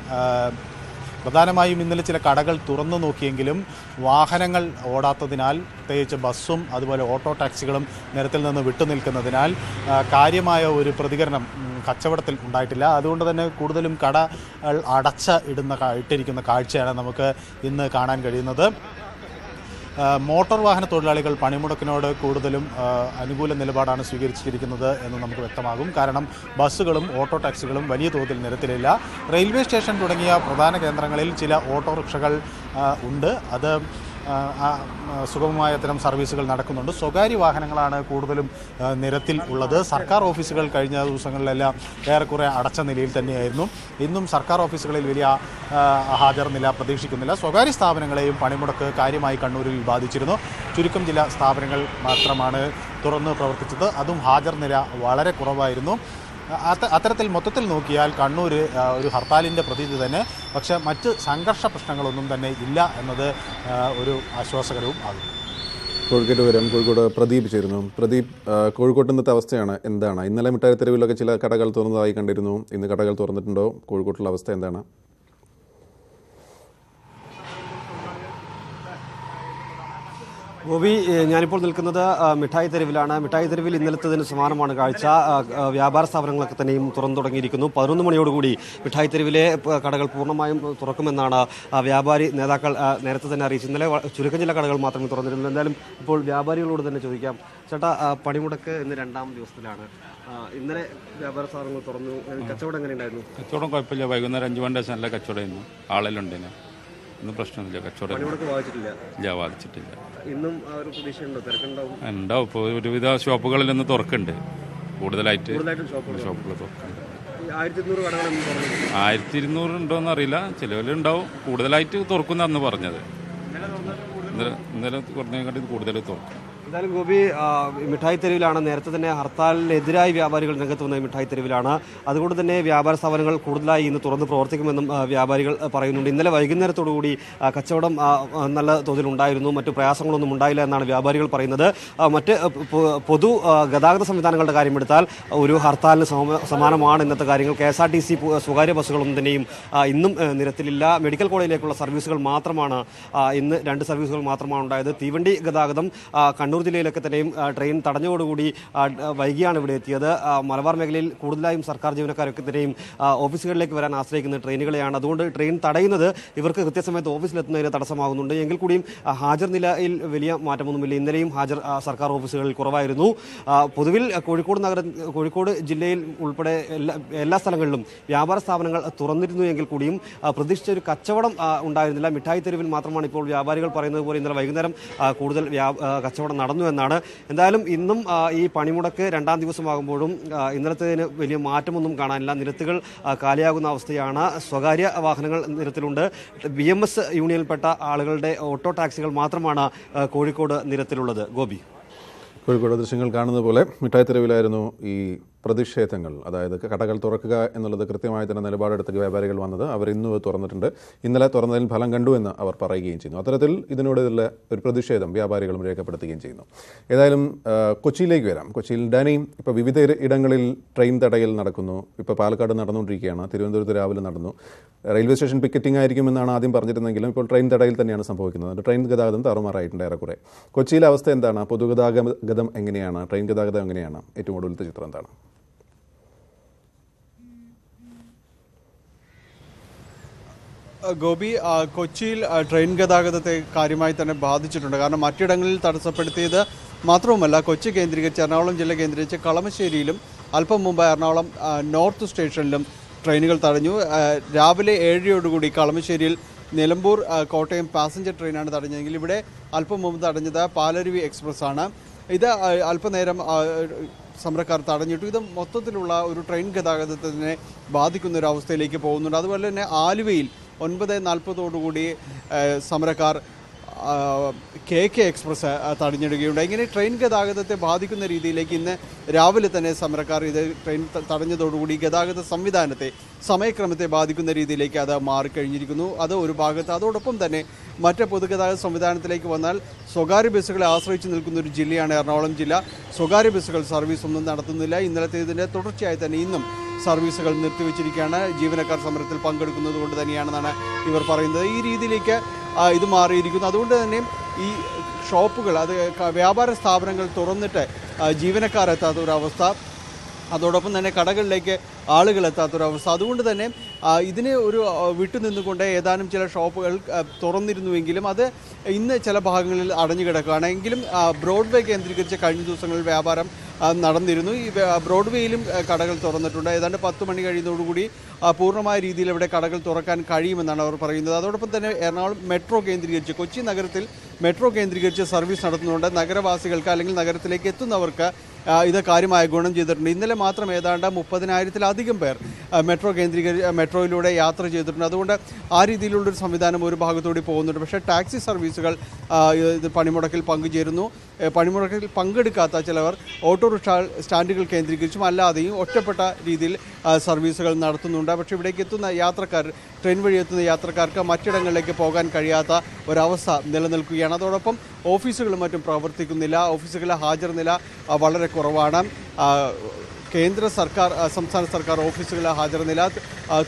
പ്രധാനമായും ഇന്നലെ ചില കടകൾ തുറന്നു നോക്കിയെങ്കിലും വാഹനങ്ങൾ ഓടാത്തതിനാൽ, പ്രത്യേകിച്ച് ബസ്സും അതുപോലെ ഓട്ടോ ടാക്സികളും നിരത്തിൽ നിന്ന് വിട്ടുനിൽക്കുന്നതിനാൽ കാര്യമായ ഒരു പ്രതികരണം കച്ചവടത്തിൽ ഉണ്ടായിട്ടില്ല. അതുകൊണ്ട് തന്നെ കൂടുതലും കടകൾ ഇട്ടിരിക്കുന്ന കാഴ്ചയാണ് നമുക്ക് ഇന്ന് കാണാൻ കഴിയുന്നത്. മോട്ടോർ വാഹന തൊഴിലാളികൾ പണിമുടക്കിനോട് കൂടുതലും അനുകൂല നിലപാടാണ് സ്വീകരിച്ചിരിക്കുന്നത് എന്ന് നമുക്ക് വ്യക്തമാകും. കാരണം ബസ്സുകളും ഓട്ടോ ടാക്സികളും വലിയ തോതിൽ നിരത്തിലില്ല. റെയിൽവേ സ്റ്റേഷൻ തുടങ്ങിയ പ്രധാന കേന്ദ്രങ്ങളിൽ ചില ഓട്ടോറിക്ഷകൾ ഉണ്ട്. അത് സുഗമമായ അത്തരം സർവീസുകൾ നടക്കുന്നുണ്ട്. സ്വകാര്യ വാഹനങ്ങളാണ് കൂടുതലും നിരത്തിൽ ഉള്ളത്. സർക്കാർ ഓഫീസുകൾ കഴിഞ്ഞ ദിവസങ്ങളിലെല്ലാം ഏറെക്കുറെ അടച്ച നിലയിൽ തന്നെയായിരുന്നു. ഇന്നും സർക്കാർ ഓഫീസുകളിൽ വലിയ ഹാജർ നില പ്രതീക്ഷിക്കുന്നില്ല. സ്വകാര്യ സ്ഥാപനങ്ങളെയും പണിമുടക്ക് കാര്യമായി കണ്ണൂരിൽ ബാധിച്ചിരുന്നു. ചുരുക്കം ചില സ്ഥാപനങ്ങൾ മാത്രമാണ് തുറന്ന് പ്രവർത്തിച്ചത്. അതും ഹാജർ നില വളരെ കുറവായിരുന്നു. അത്തരത്തിൽ മൊത്തത്തിൽ നോക്കിയാൽ കണ്ണൂർ ഒരു ഹർത്താലിൻ്റെ പ്രതീതി തന്നെ. പക്ഷേ മറ്റ് സംഘർഷ പ്രശ്നങ്ങളൊന്നും തന്നെ ഇല്ല എന്നത് ഒരു ആശ്വാസകരവും ആകും. കോഴിക്കോട് വരാം. കോഴിക്കോട് പ്രദീപ് ചേരുന്നു. പ്രദീപ്, കോഴിക്കോട്ട് ഇന്നത്തെ അവസ്ഥയാണ് എന്താണ്? ഇന്നലെ മിഠായി തെരുവിലൊക്കെ ചില കടകൾ തുറന്നതായി കണ്ടിരുന്നു. ഇന്ന് കടകൾ തുറന്നിട്ടുണ്ടോ? കോഴിക്കോട്ടുള്ള അവസ്ഥ എന്താണ്? ഗോപി, ഞാനിപ്പോൾ നിൽക്കുന്നത് മിഠായി തെരുവിലാണ്. മിഠായി തെരുവിൽ ഇന്നലത്തതിന് സമാനമാണ് കാഴ്ച. വ്യാപാര സ്ഥാപനങ്ങളൊക്കെ തന്നെയും തുറന്നു തുടങ്ങിയിരിക്കുന്നു. 11 മണിയോടുകൂടി മിഠായി തെരുവിലെ കടകൾ പൂർണ്ണമായും തുറക്കുമെന്നാണ് വ്യാപാരി നേതാക്കൾ നേരത്തെ തന്നെ അറിയിച്ചു. ഇന്നലെ ചുരുക്കം ചില കടകൾ മാത്രമേ തുറന്നിരുന്നു. എന്തായാലും ഇപ്പോൾ വ്യാപാരികളോട് തന്നെ ചോദിക്കാം. ചേട്ടാ, പണിമുടക്ക് ഇന്ന് 2ാം ദിവസത്തിലാണ്. ഇന്നലെ വ്യാപാര സ്ഥാപനങ്ങൾ തുറന്നു. കച്ചവടം എങ്ങനെയുണ്ടായിരുന്നു? കച്ചവടം കുഴപ്പമില്ല. വൈകുന്നേരം 5 മണിയുടെ ശേഷം നല്ല കച്ചവടമായിരുന്നു. ആളെല്ലാം ഇന്ന് പ്രശ്നമൊന്നുമില്ല. കച്ചവടം ബാധിച്ചിട്ടില്ല. ബാധിച്ചിട്ടില്ല. ഇന്നും ആ ഒരു പ്രതീക്ഷയുണ്ടോ? തിരക്കുണ്ടാവും? ഉണ്ടാവും. ഇപ്പോൾ ഒരുവിധ ഷോപ്പുകളിൽ നിന്ന് തുറക്കുന്നുണ്ട്. കൂടുതലായിട്ട് ഷോപ്പുകൾ തുറക്കുന്നുണ്ട്. 1200 കടകളൊന്നും തുറന്നു. 1200 ഉണ്ടോയെന്ന് അറിയില്ല. ചിലവരുണ്ടാവും. കൂടുതലായിട്ട് തുറക്കുന്ന അന്ന് പറഞ്ഞത്. ഇന്നലെ കുറഞ്ഞതിനെക്കാട്ടി കൂടുതൽ തുറക്കും. എന്തായാലും ഗോപി, മിഠായി തെരുവിലാണ്. നേരത്തെ തന്നെ ഹർത്താലിനെതിരായി വ്യാപാരികൾ രംഗത്ത് വന്ന മിഠായി തെരുവിലാണ്. അതുകൊണ്ട് തന്നെ വ്യാപാര സ്ഥാപനങ്ങൾ കൂടുതലായി ഇന്ന് തുറന്ന് പ്രവർത്തിക്കുമെന്നും വ്യാപാരികൾ പറയുന്നുണ്ട്. ഇന്നലെ വൈകുന്നേരത്തോടുകൂടി കച്ചവടം നല്ല തോതിലുണ്ടായിരുന്നു. മറ്റു പ്രയാസങ്ങളൊന്നും ഉണ്ടായില്ല എന്നാണ് വ്യാപാരികൾ പറയുന്നത്. മറ്റ് പൊതു ഗതാഗത സംവിധാനങ്ങളുടെ കാര്യമെടുത്താൽ ഒരു ഹർത്താലിന് സമാനമാണ് ഇന്നത്തെ കാര്യങ്ങൾ. KSRTC സ്വകാര്യ ബസ്സുകളൊന്നും തന്നെയും ഇന്നും നിരത്തിലില്ല. മെഡിക്കൽ കോളേജിലേക്കുള്ള സർവീസുകൾ മാത്രമാണ് ഇന്ന് 2 സർവീസുകൾ മാത്രമാണ് ഉണ്ടായത്. തീവണ്ടി ഗതാഗതം കണ്ണൂർ ജില്ലയിലൊക്കെ തന്നെയും ട്രെയിൻ തടഞ്ഞതോടുകൂടി വൈകിയാണ് ഇവിടെ എത്തിയത്. മലബാർ മേഖലയിൽ കൂടുതലായും സർക്കാർ ജീവനക്കാരൊക്കെ തന്നെയും ഓഫീസുകളിലേക്ക് വരാൻ ആശ്രയിക്കുന്ന ട്രെയിനുകളെയാണ്. അതുകൊണ്ട് ട്രെയിൻ തടയുന്നത് ഇവർക്ക് കൃത്യസമയത്ത് ഓഫീസിലെത്തുന്നതിന് തടസ്സമാകുന്നുണ്ട്. എങ്കിൽ കൂടിയും ഹാജർ നിലയിൽ വലിയ മാറ്റമൊന്നുമില്ല. ഇന്നലെയും ഹാജർ സർക്കാർ ഓഫീസുകളിൽ കുറവായിരുന്നു. പൊതുവിൽ കോഴിക്കോട് ജില്ലയിൽ ഉൾപ്പെടെ എല്ലാ സ്ഥലങ്ങളിലും വ്യാപാര സ്ഥാപനങ്ങൾ തുറന്നിരുന്നു എങ്കിൽ കൂടിയും പ്രതീക്ഷിച്ച ഒരു കച്ചവടം ഉണ്ടായിരുന്നില്ല. മിഠായി തെരുവിൽ മാത്രമാണ് ഇപ്പോൾ വ്യാപാരികൾ പറയുന്നത് പോലെ ഇന്നലെ വൈകുന്നേരം കൂടുതൽ കച്ചവടം നടന്നു എന്നാണ്. എന്തായാലും ഇന്നും ഈ പണിമുടക്ക് 2ാം ദിവസമാകുമ്പോഴും ഇന്നലത്തേതിന് വലിയ മാറ്റമൊന്നും കാണാനില്ല. നിരത്തുകൾ കാലിയാകുന്ന അവസ്ഥയാണ്. സ്വകാര്യ വാഹനങ്ങൾ നിരത്തിലുണ്ട്. BMS യൂണിയനിൽപ്പെട്ട ആളുകളുടെ ഓട്ടോ ടാക്സികൾ മാത്രമാണ് കോഴിക്കോട് നിരത്തിലുള്ളത്. ഗോപി, കോഴിക്കോട് ദൃശ്യങ്ങൾ കാണുന്നത് പോലെ മിഠായി തെരുവിലായിരുന്നു ഈ പ്രതിഷേധങ്ങൾ. അതായത് കടകൾ തുറക്കുക എന്നുള്ളത് കൃത്യമായി തന്നെ നിലപാടെടുത്ത വ്യാപാരികൾ വന്നത്. അവർ ഇന്ന് തുറന്നിട്ടുണ്ട്. ഇന്നലെ തുറന്നതിൽ ഫലം കണ്ടു എന്ന് അവർ പറയുകയും ചെയ്യുന്നു. അത്തരത്തിൽ ഇതിനോടുള്ള ഒരു പ്രതിഷേധം വ്യാപാരികളും രേഖപ്പെടുത്തുകയും ചെയ്യുന്നു. ഏതായാലും കൊച്ചിയിലേക്ക് വരാം. കൊച്ചിയിൽ ഡാനി, ഇപ്പോൾ വിവിധ ഇടങ്ങളിൽ ട്രെയിൻ തടയൽ നടക്കുന്നു. ഇപ്പോൾ പാലക്കാട് നടന്നുകൊണ്ടിരിക്കുകയാണ്. തിരുവനന്തപുരത്ത് രാവിലെ നടന്നു. റെയിൽവേ സ്റ്റേഷൻ പിക്കറ്റിംഗ് ആയിരിക്കുമെന്നാണ് ആദ്യം പറഞ്ഞിരുന്നെങ്കിലും ഇപ്പോൾ ട്രെയിൻ തടയൽ തന്നെയാണ് സംഭവിക്കുന്നത്. ട്രെയിൻ ഗതാഗതം താറുമാറായിട്ടുണ്ട് ഏറെക്കുറെ. കൊച്ചിയിലെ അവസ്ഥ എന്താണ്? പൊതുഗതാഗതം എങ്ങനെയാണ്? ട്രെയിൻ ഗതാഗതം എങ്ങനെയാണ്? ഏറ്റവും ഒടുവിലത്തെ ചിത്രം എന്താണ്? ഗോപി, കൊച്ചിയിൽ ട്രെയിൻ ഗതാഗതത്തെ കാര്യമായി തന്നെ ബാധിച്ചിട്ടുണ്ട്. കാരണം മറ്റിടങ്ങളിൽ തടസ്സപ്പെടുത്തിയത് മാത്രവുമല്ല, കൊച്ചി കേന്ദ്രീകരിച്ച് എറണാകുളം ജില്ല കേന്ദ്രീകരിച്ച് കളമശ്ശേരിയിലും അല്പം മുമ്പ് എറണാകുളം നോർത്ത് സ്റ്റേഷനിലും ട്രെയിനുകൾ തടഞ്ഞു. രാവിലെ 7:00 കളമശ്ശേരിയിൽ നിലമ്പൂർ കോട്ടയം പാസഞ്ചർ ട്രെയിനാണ് തടഞ്ഞതെങ്കിൽ ഇവിടെ അല്പം മുമ്പ് തടഞ്ഞത് പാലരുവി എക്സ്പ്രസ് ആണ്. ഇത് അല്പനേരം സമരക്കാർ തടഞ്ഞിട്ടു. ഇത് മൊത്തത്തിലുള്ള ഒരു ട്രെയിൻ ഗതാഗതത്തിനെ ബാധിക്കുന്ന ഒരു അവസ്ഥയിലേക്ക് പോകുന്നുണ്ട്. അതുപോലെ തന്നെ ആലുവയിൽ 9:40 സമരക്കാർ KK എക്സ്പ്രസ് തടഞ്ഞിടുകയുണ്ട്. ഇങ്ങനെ ട്രെയിൻ ഗതാഗതത്തെ ബാധിക്കുന്ന രീതിയിലേക്ക് ഇന്ന് രാവിലെ തന്നെ സമരക്കാർ ഇത് ട്രെയിൻ തടഞ്ഞതോടുകൂടി ഗതാഗത സംവിധാനത്തെ സമയക്രമത്തെ ബാധിക്കുന്ന രീതിയിലേക്ക് അത് മാറിക്കഴിഞ്ഞിരിക്കുന്നു. അത് ഒരു ഭാഗത്ത്. അതോടൊപ്പം തന്നെ മറ്റ് പൊതുഗതാഗത സംവിധാനത്തിലേക്ക് വന്നാൽ സ്വകാര്യ ബസ്സുകളെ ആശ്രയിച്ച് നിൽക്കുന്ന ഒരു ജില്ലയാണ് എറണാകുളം ജില്ല. സ്വകാര്യ ബസ്സുകൾ സർവീസ് ഒന്നും നടത്തുന്നില്ല. ഇന്നലത്തേതിൻ്റെ തുടർച്ചയായി തന്നെ ഇന്നും സർവീസുകൾ നിർത്തിവെച്ചിരിക്കുകയാണ്. ജീവനക്കാർ സമരത്തിൽ പങ്കെടുക്കുന്നത് കൊണ്ട് തന്നെയാണെന്നാണ് ഇവർ പറയുന്നത്. ഈ രീതിയിലേക്ക് ഇത് മാറിയിരിക്കുന്നു. അതുകൊണ്ട് തന്നെ ഈ ഷോപ്പുകൾ, അത് വ്യാപാര സ്ഥാപനങ്ങൾ തുറന്നിട്ട് ജീവനക്കാരെത്താത്ത ഒരവസ്ഥ, അതോടൊപ്പം തന്നെ കടകളിലേക്ക് ആളുകൾ എത്താത്തൊരവസ്ഥ. അതുകൊണ്ട് തന്നെ ഇതിനെ ഒരു വിട്ടുനിന്നുകൊണ്ട് ഏതാനും ചില ഷോപ്പുകൾ തുറന്നിരുന്നുവെങ്കിലും അത് ഇന്ന് ചില ഭാഗങ്ങളിൽ അടഞ്ഞു കിടക്കുകയാണ്. എങ്കിലും ബ്രോഡ്വേ കേന്ദ്രീകരിച്ച് കഴിഞ്ഞ ദിവസങ്ങളിൽ വ്യാപാരം നടന്നിരുന്നു. ഈ ബ്രോഡ്വേയിലും കടകൾ തുറന്നിട്ടുണ്ട്. ഏതാണ്ട് 10 മണി കഴിയുന്നതോടുകൂടി പൂർണ്ണമായ രീതിയിൽ ഇവിടെ കടകൾ തുറക്കാൻ കഴിയുമെന്നാണ് അവർ പറയുന്നത്. അതോടൊപ്പം തന്നെ എറണാകുളം മെട്രോ കേന്ദ്രീകരിച്ച്, കൊച്ചി നഗരത്തിൽ മെട്രോ കേന്ദ്രീകരിച്ച് സർവീസ് നടത്തുന്നുണ്ട്. നഗരവാസികൾക്ക് അല്ലെങ്കിൽ നഗരത്തിലേക്ക് എത്തുന്നവർക്ക് ഇത് കാര്യമായ ഗുണം ചെയ്തിട്ടുണ്ട്. ഇന്നലെ മാത്രം ഏതാണ്ട് 30,000-ലധികം പേർ മെട്രോയിലൂടെ യാത്ര ചെയ്തിട്ടുണ്ട്. അതുകൊണ്ട് ആ രീതിയിലുള്ളൊരു സംവിധാനം ഒരു ഭാഗത്തുകൂടി പോകുന്നുണ്ട്. പക്ഷേ ടാക്സി സർവീസുകൾ ഇത് പണിമുടക്കിൽ പങ്കുചേരുന്നു. പണിമുടക്കിൽ പങ്കെടുക്കാത്ത ചിലവർ ഓട്ടോറിക്ഷ സ്റ്റാൻഡുകൾ കേന്ദ്രീകരിച്ചും അല്ലാതെയും ഒറ്റപ്പെട്ട രീതിയിൽ സർവീസുകൾ നടത്തുന്നുണ്ട്. പക്ഷേ ഇവിടേക്ക് എത്തുന്ന യാത്രക്കാർ, ട്രെയിൻ വഴി എത്തുന്ന യാത്രക്കാർക്ക് മറ്റിടങ്ങളിലേക്ക് പോകാൻ കഴിയാത്ത ഒരവസ്ഥ നിലനിൽക്കുകയാണ്. അതോടൊപ്പം ഓഫീസുകളും മറ്റും പ്രവർത്തിക്കുന്നില്ല. ഓഫീസുകളിലെ ഹാജർ നില വളരെ കുറവാണ്. കേന്ദ്ര സർക്കാർ, സംസ്ഥാന സർക്കാർ ഓഫീസുകളിലെ ഹാജർ നില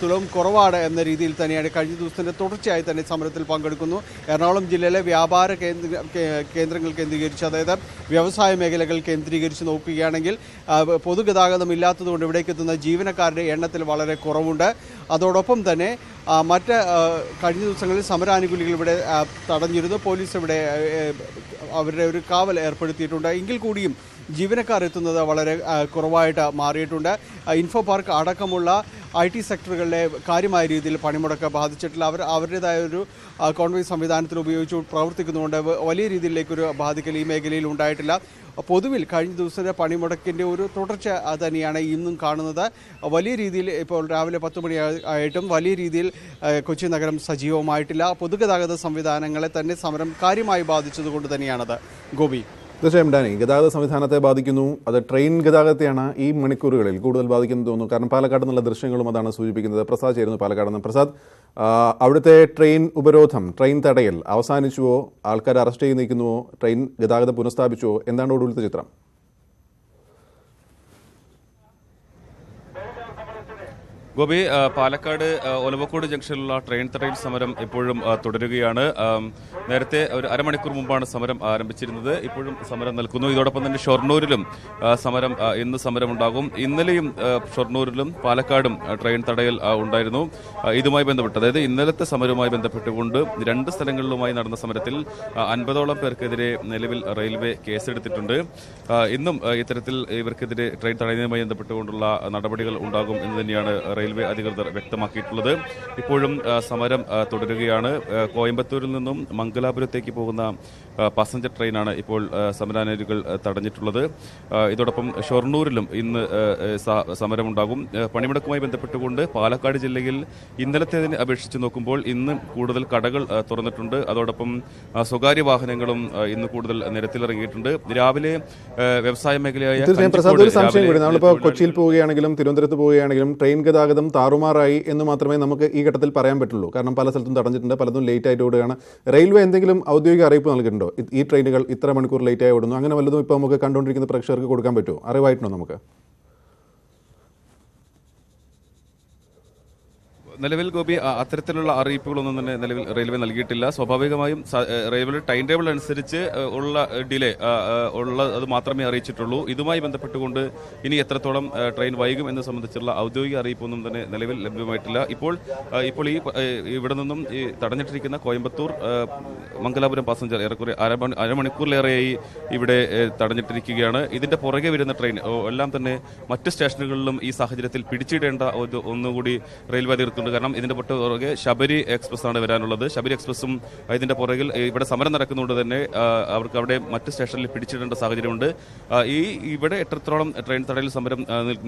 തുലവും കുറവാണ് എന്ന രീതിയിൽ തന്നെയാണ് കഴിഞ്ഞ ദിവസത്തിൻ്റെ തുടർച്ചയായി തന്നെ സമരത്തിൽ പങ്കെടുക്കുന്നു. എറണാകുളം ജില്ലയിലെ വ്യാപാര കേന്ദ്രങ്ങൾ കേന്ദ്രീകരിച്ച്, അതായത് വ്യവസായ മേഖലകൾ കേന്ദ്രീകരിച്ച് നോക്കുകയാണെങ്കിൽ പൊതുഗതാഗതം ഇല്ലാത്തതുകൊണ്ട് ഇവിടേക്ക് എത്തുന്ന ജീവനക്കാരുടെ എണ്ണത്തിൽ വളരെ കുറവുണ്ട്. അതോടൊപ്പം തന്നെ മറ്റ് കഴിഞ്ഞ ദിവസങ്ങളിൽ സമരാനുകൂലികൾ ഇവിടെ തടഞ്ഞിരുന്നു. പോലീസ് ഇവിടെ അവരുടെ ഒരു കാവൽ ഏർപ്പെടുത്തിയിട്ടുണ്ട്. എങ്കിൽ കൂടിയും ജീവനക്കാർ എത്തുന്നത് വളരെ കുറവായിട്ട് മാറിയിട്ടുണ്ട്. ഇൻഫോ പാർക്ക് അടക്കമുള്ള IT സെക്ടറുകളിലെ കാര്യമായ രീതിയിൽ പണിമുടക്ക് ബാധിച്ചിട്ടില്ല. അവരുടേതായ ഒരു കോൺവേ സംവിധാനത്തിൽ ഉപയോഗിച്ച് പ്രവർത്തിക്കുന്നതുകൊണ്ട് വലിയ രീതിയിലേക്കൊരു ബാധിക്കൽ ഈ മേഖലയിൽ ഉണ്ടായിട്ടില്ല. പൊതുവിൽ കഴിഞ്ഞ ദിവസത്തെ പണിമുടക്കിൻ്റെ ഒരു തുടർച്ച തന്നെയാണ് ഇന്നും കാണുന്നത്. വലിയ രീതിയിൽ ഇപ്പോൾ രാവിലെ 10 മണിയായിട്ടും വലിയ രീതിയിൽ കൊച്ചി നഗരം സജീവമായിട്ടില്ല. പൊതുഗതാഗത സംവിധാനങ്ങളെ തന്നെ സമരം കാര്യമായി ബാധിച്ചതുകൊണ്ട് തന്നെയാണത്. ഗോപി. തീർച്ചയായും ഡാനി, ഗതാഗത സംവിധാനത്തെ ബാധിക്കുന്നു. അത് ട്രെയിൻ ഗതാഗതത്തെയാണ് ഈ മണിക്കൂറുകളിൽ കൂടുതൽ ബാധിക്കുന്നത് തോന്നുന്നു. കാരണം പാലക്കാട് നിന്നുള്ള ദൃശ്യങ്ങളും അതാണ് സൂചിപ്പിക്കുന്നത്. പ്രസാദ് ചേരുന്നു പാലക്കാട് നിന്ന്. പ്രസാദ്, അവിടുത്തെ ട്രെയിൻ ഉപരോധം, ട്രെയിൻ തടയൽ അവസാനിച്ചുവോ? ആൾക്കാർ അറസ്റ്റ് ചെയ്ത് നിൽക്കുന്നുവോ? ട്രെയിൻ ഗതാഗതം പുനഃസ്ഥാപിച്ചുവോ? എന്താണ് ഒടുവിലത്തെ ചിത്രം? ഗോപി, പാലക്കാട് ഒലവക്കോട് ജംഗ്ഷനിലുള്ള ട്രെയിൻ തടയൽ സമരം ഇപ്പോഴും തുടരുകയാണ്. നേരത്തെ ഒരു അരമണിക്കൂർ മുമ്പാണ് സമരം ആരംഭിച്ചിരുന്നത്. ഇപ്പോഴും സമരം നിൽക്കുന്നു. ഇതോടൊപ്പം തന്നെ ഷൊർണൂരിലും ഇന്ന് സമരമുണ്ടാകും. ഇന്നലെയും ഷൊർണൂരിലും പാലക്കാടും ട്രെയിൻ തടയൽ ഉണ്ടായിരുന്നു. ഇതുമായി ബന്ധപ്പെട്ട്, അതായത് ഇന്നലത്തെ സമരവുമായി ബന്ധപ്പെട്ടുകൊണ്ട് 2 സ്ഥലങ്ങളിലുമായി നടന്ന സമരത്തിൽ 50ഓളം പേർക്കെതിരെ നിലവിൽ റെയിൽവേ കേസെടുത്തിട്ടുണ്ട്. ഇന്നും ഇത്തരത്തിൽ ഇവർക്കെതിരെ ട്രെയിൻ തടയുന്നതുമായി ബന്ധപ്പെട്ടുകൊണ്ടുള്ള നടപടികൾ ഉണ്ടാകും എന്ന് തന്നെയാണ് റെയിൽവേ അധികൃതർ വ്യക്തമാക്കിയിട്ടുള്ളത്. ഇപ്പോഴും സമരം തുടരുകയാണ്. കോയമ്പത്തൂരിൽ നിന്നും മംഗലാപുരത്തേക്ക് പോകുന്ന പാസഞ്ചർ ട്രെയിനാണ് ഇപ്പോൾ സമരാനുകൂലികൾ തടഞ്ഞിട്ടുള്ളത്. ഇതോടൊപ്പം ഷൊർണൂരിലും ഇന്ന് സമരമുണ്ടാകും. പണിമുടക്കുമായി ബന്ധപ്പെട്ടുകൊണ്ട് പാലക്കാട് ജില്ലയിൽ ഇന്നലത്തേതിനെ അപേക്ഷിച്ച് നോക്കുമ്പോൾ ഇന്ന് കൂടുതൽ കടകൾ തുറന്നിട്ടുണ്ട്. അതോടൊപ്പം സ്വകാര്യ വാഹനങ്ങളും ഇന്ന് കൂടുതൽ നിരത്തിലിറങ്ങിയിട്ടുണ്ട്. രാവിലെ വ്യവസായ മേഖലയായ നമ്മളിപ്പോൾ കൊച്ചിയിൽ പോവുകയാണെങ്കിലും തിരുവനന്തപുരത്ത് പോവുകയാണെങ്കിലും ട്രെയിൻ ഗതാഗതം താറുമാറായി എന്ന് മാത്രമേ നമുക്ക് ഈ ഘട്ടത്തിൽ പറയാൻ പറ്റുള്ളൂ. കാരണം പല സ്ഥലത്തും തടഞ്ഞിട്ടുണ്ട്, പലതും ലേറ്റ് ആയിട്ട് ഓടുകയാണ്. റെയിൽവേ എന്തെങ്കിലും ഔദ്യോഗിക അറിയിപ്പ് നൽകിയിട്ടുണ്ടോ? ഈ ട്രെയിനുകൾ ഇത്ര മണിക്കൂർ ലേറ്റ് ആയി ഓടുന്നു, അങ്ങനെ വല്ലതും ഇപ്പോൾ നമുക്ക് കണ്ടുകൊണ്ടിരിക്കുന്ന പ്രേക്ഷകർക്ക് കൊടുക്കാൻ പറ്റുമോ? അറിവായിട്ടുണ്ടോ നമുക്ക്? നിലവിൽ ഗോപി അത്തരത്തിലുള്ള അറിയിപ്പുകളൊന്നും തന്നെ നിലവിൽ റെയിൽവേ നൽകിയിട്ടില്ല. സ്വാഭാവികമായും റെയിൽവേ ടൈം ടേബിൾ അനുസരിച്ച് ഉള്ള ഡിലേ അത് മാത്രമേ അറിയിച്ചിട്ടുള്ളൂ. ഇതുമായി ബന്ധപ്പെട്ടുകൊണ്ട് ഇനി എത്രത്തോളം ട്രെയിൻ വൈകും എന്ന് സംബന്ധിച്ചുള്ള ഔദ്യോഗിക അറിയിപ്പൊന്നും തന്നെ നിലവിൽ ലഭ്യമായിട്ടില്ല. ഇപ്പോൾ ഈ ഇവിടെ നിന്നും ഈ തടഞ്ഞിട്ടിരിക്കുന്ന കോയമ്പത്തൂർ മംഗലാപുരം പാസഞ്ചർ ഏറെക്കുറെ അരമണിക്കൂറിലേറെയായി ഇവിടെ തടഞ്ഞിട്ടിരിക്കുകയാണ്. ഇതിന്റെ പുറകെ വരുന്ന ട്രെയിൻ എല്ലാം തന്നെ മറ്റ് സ്റ്റേഷനുകളിലും ഈ സാഹചര്യത്തിൽ പിടിച്ചിടേണ്ട ഒന്നുകൂടി റെയിൽവേ അധികൃതർ കാരണം ഇതിന്റെ പുറകെ ശബരി എക്സ്പ്രസ് ആണ് വരാനുള്ളത്. ശബരി എക്സ്പ്രസും ഇതിന്റെ പുറകിൽ ഇവിടെ സമരം നടക്കുന്നതുകൊണ്ട് തന്നെ അവർക്ക് അവിടെ മറ്റ് സ്റ്റേഷനിൽ പിടിച്ചിടേണ്ട സാഹചര്യമുണ്ട്. ഇവിടെ എത്രത്തോളം ട്രെയിൻ തടയൽ സമരം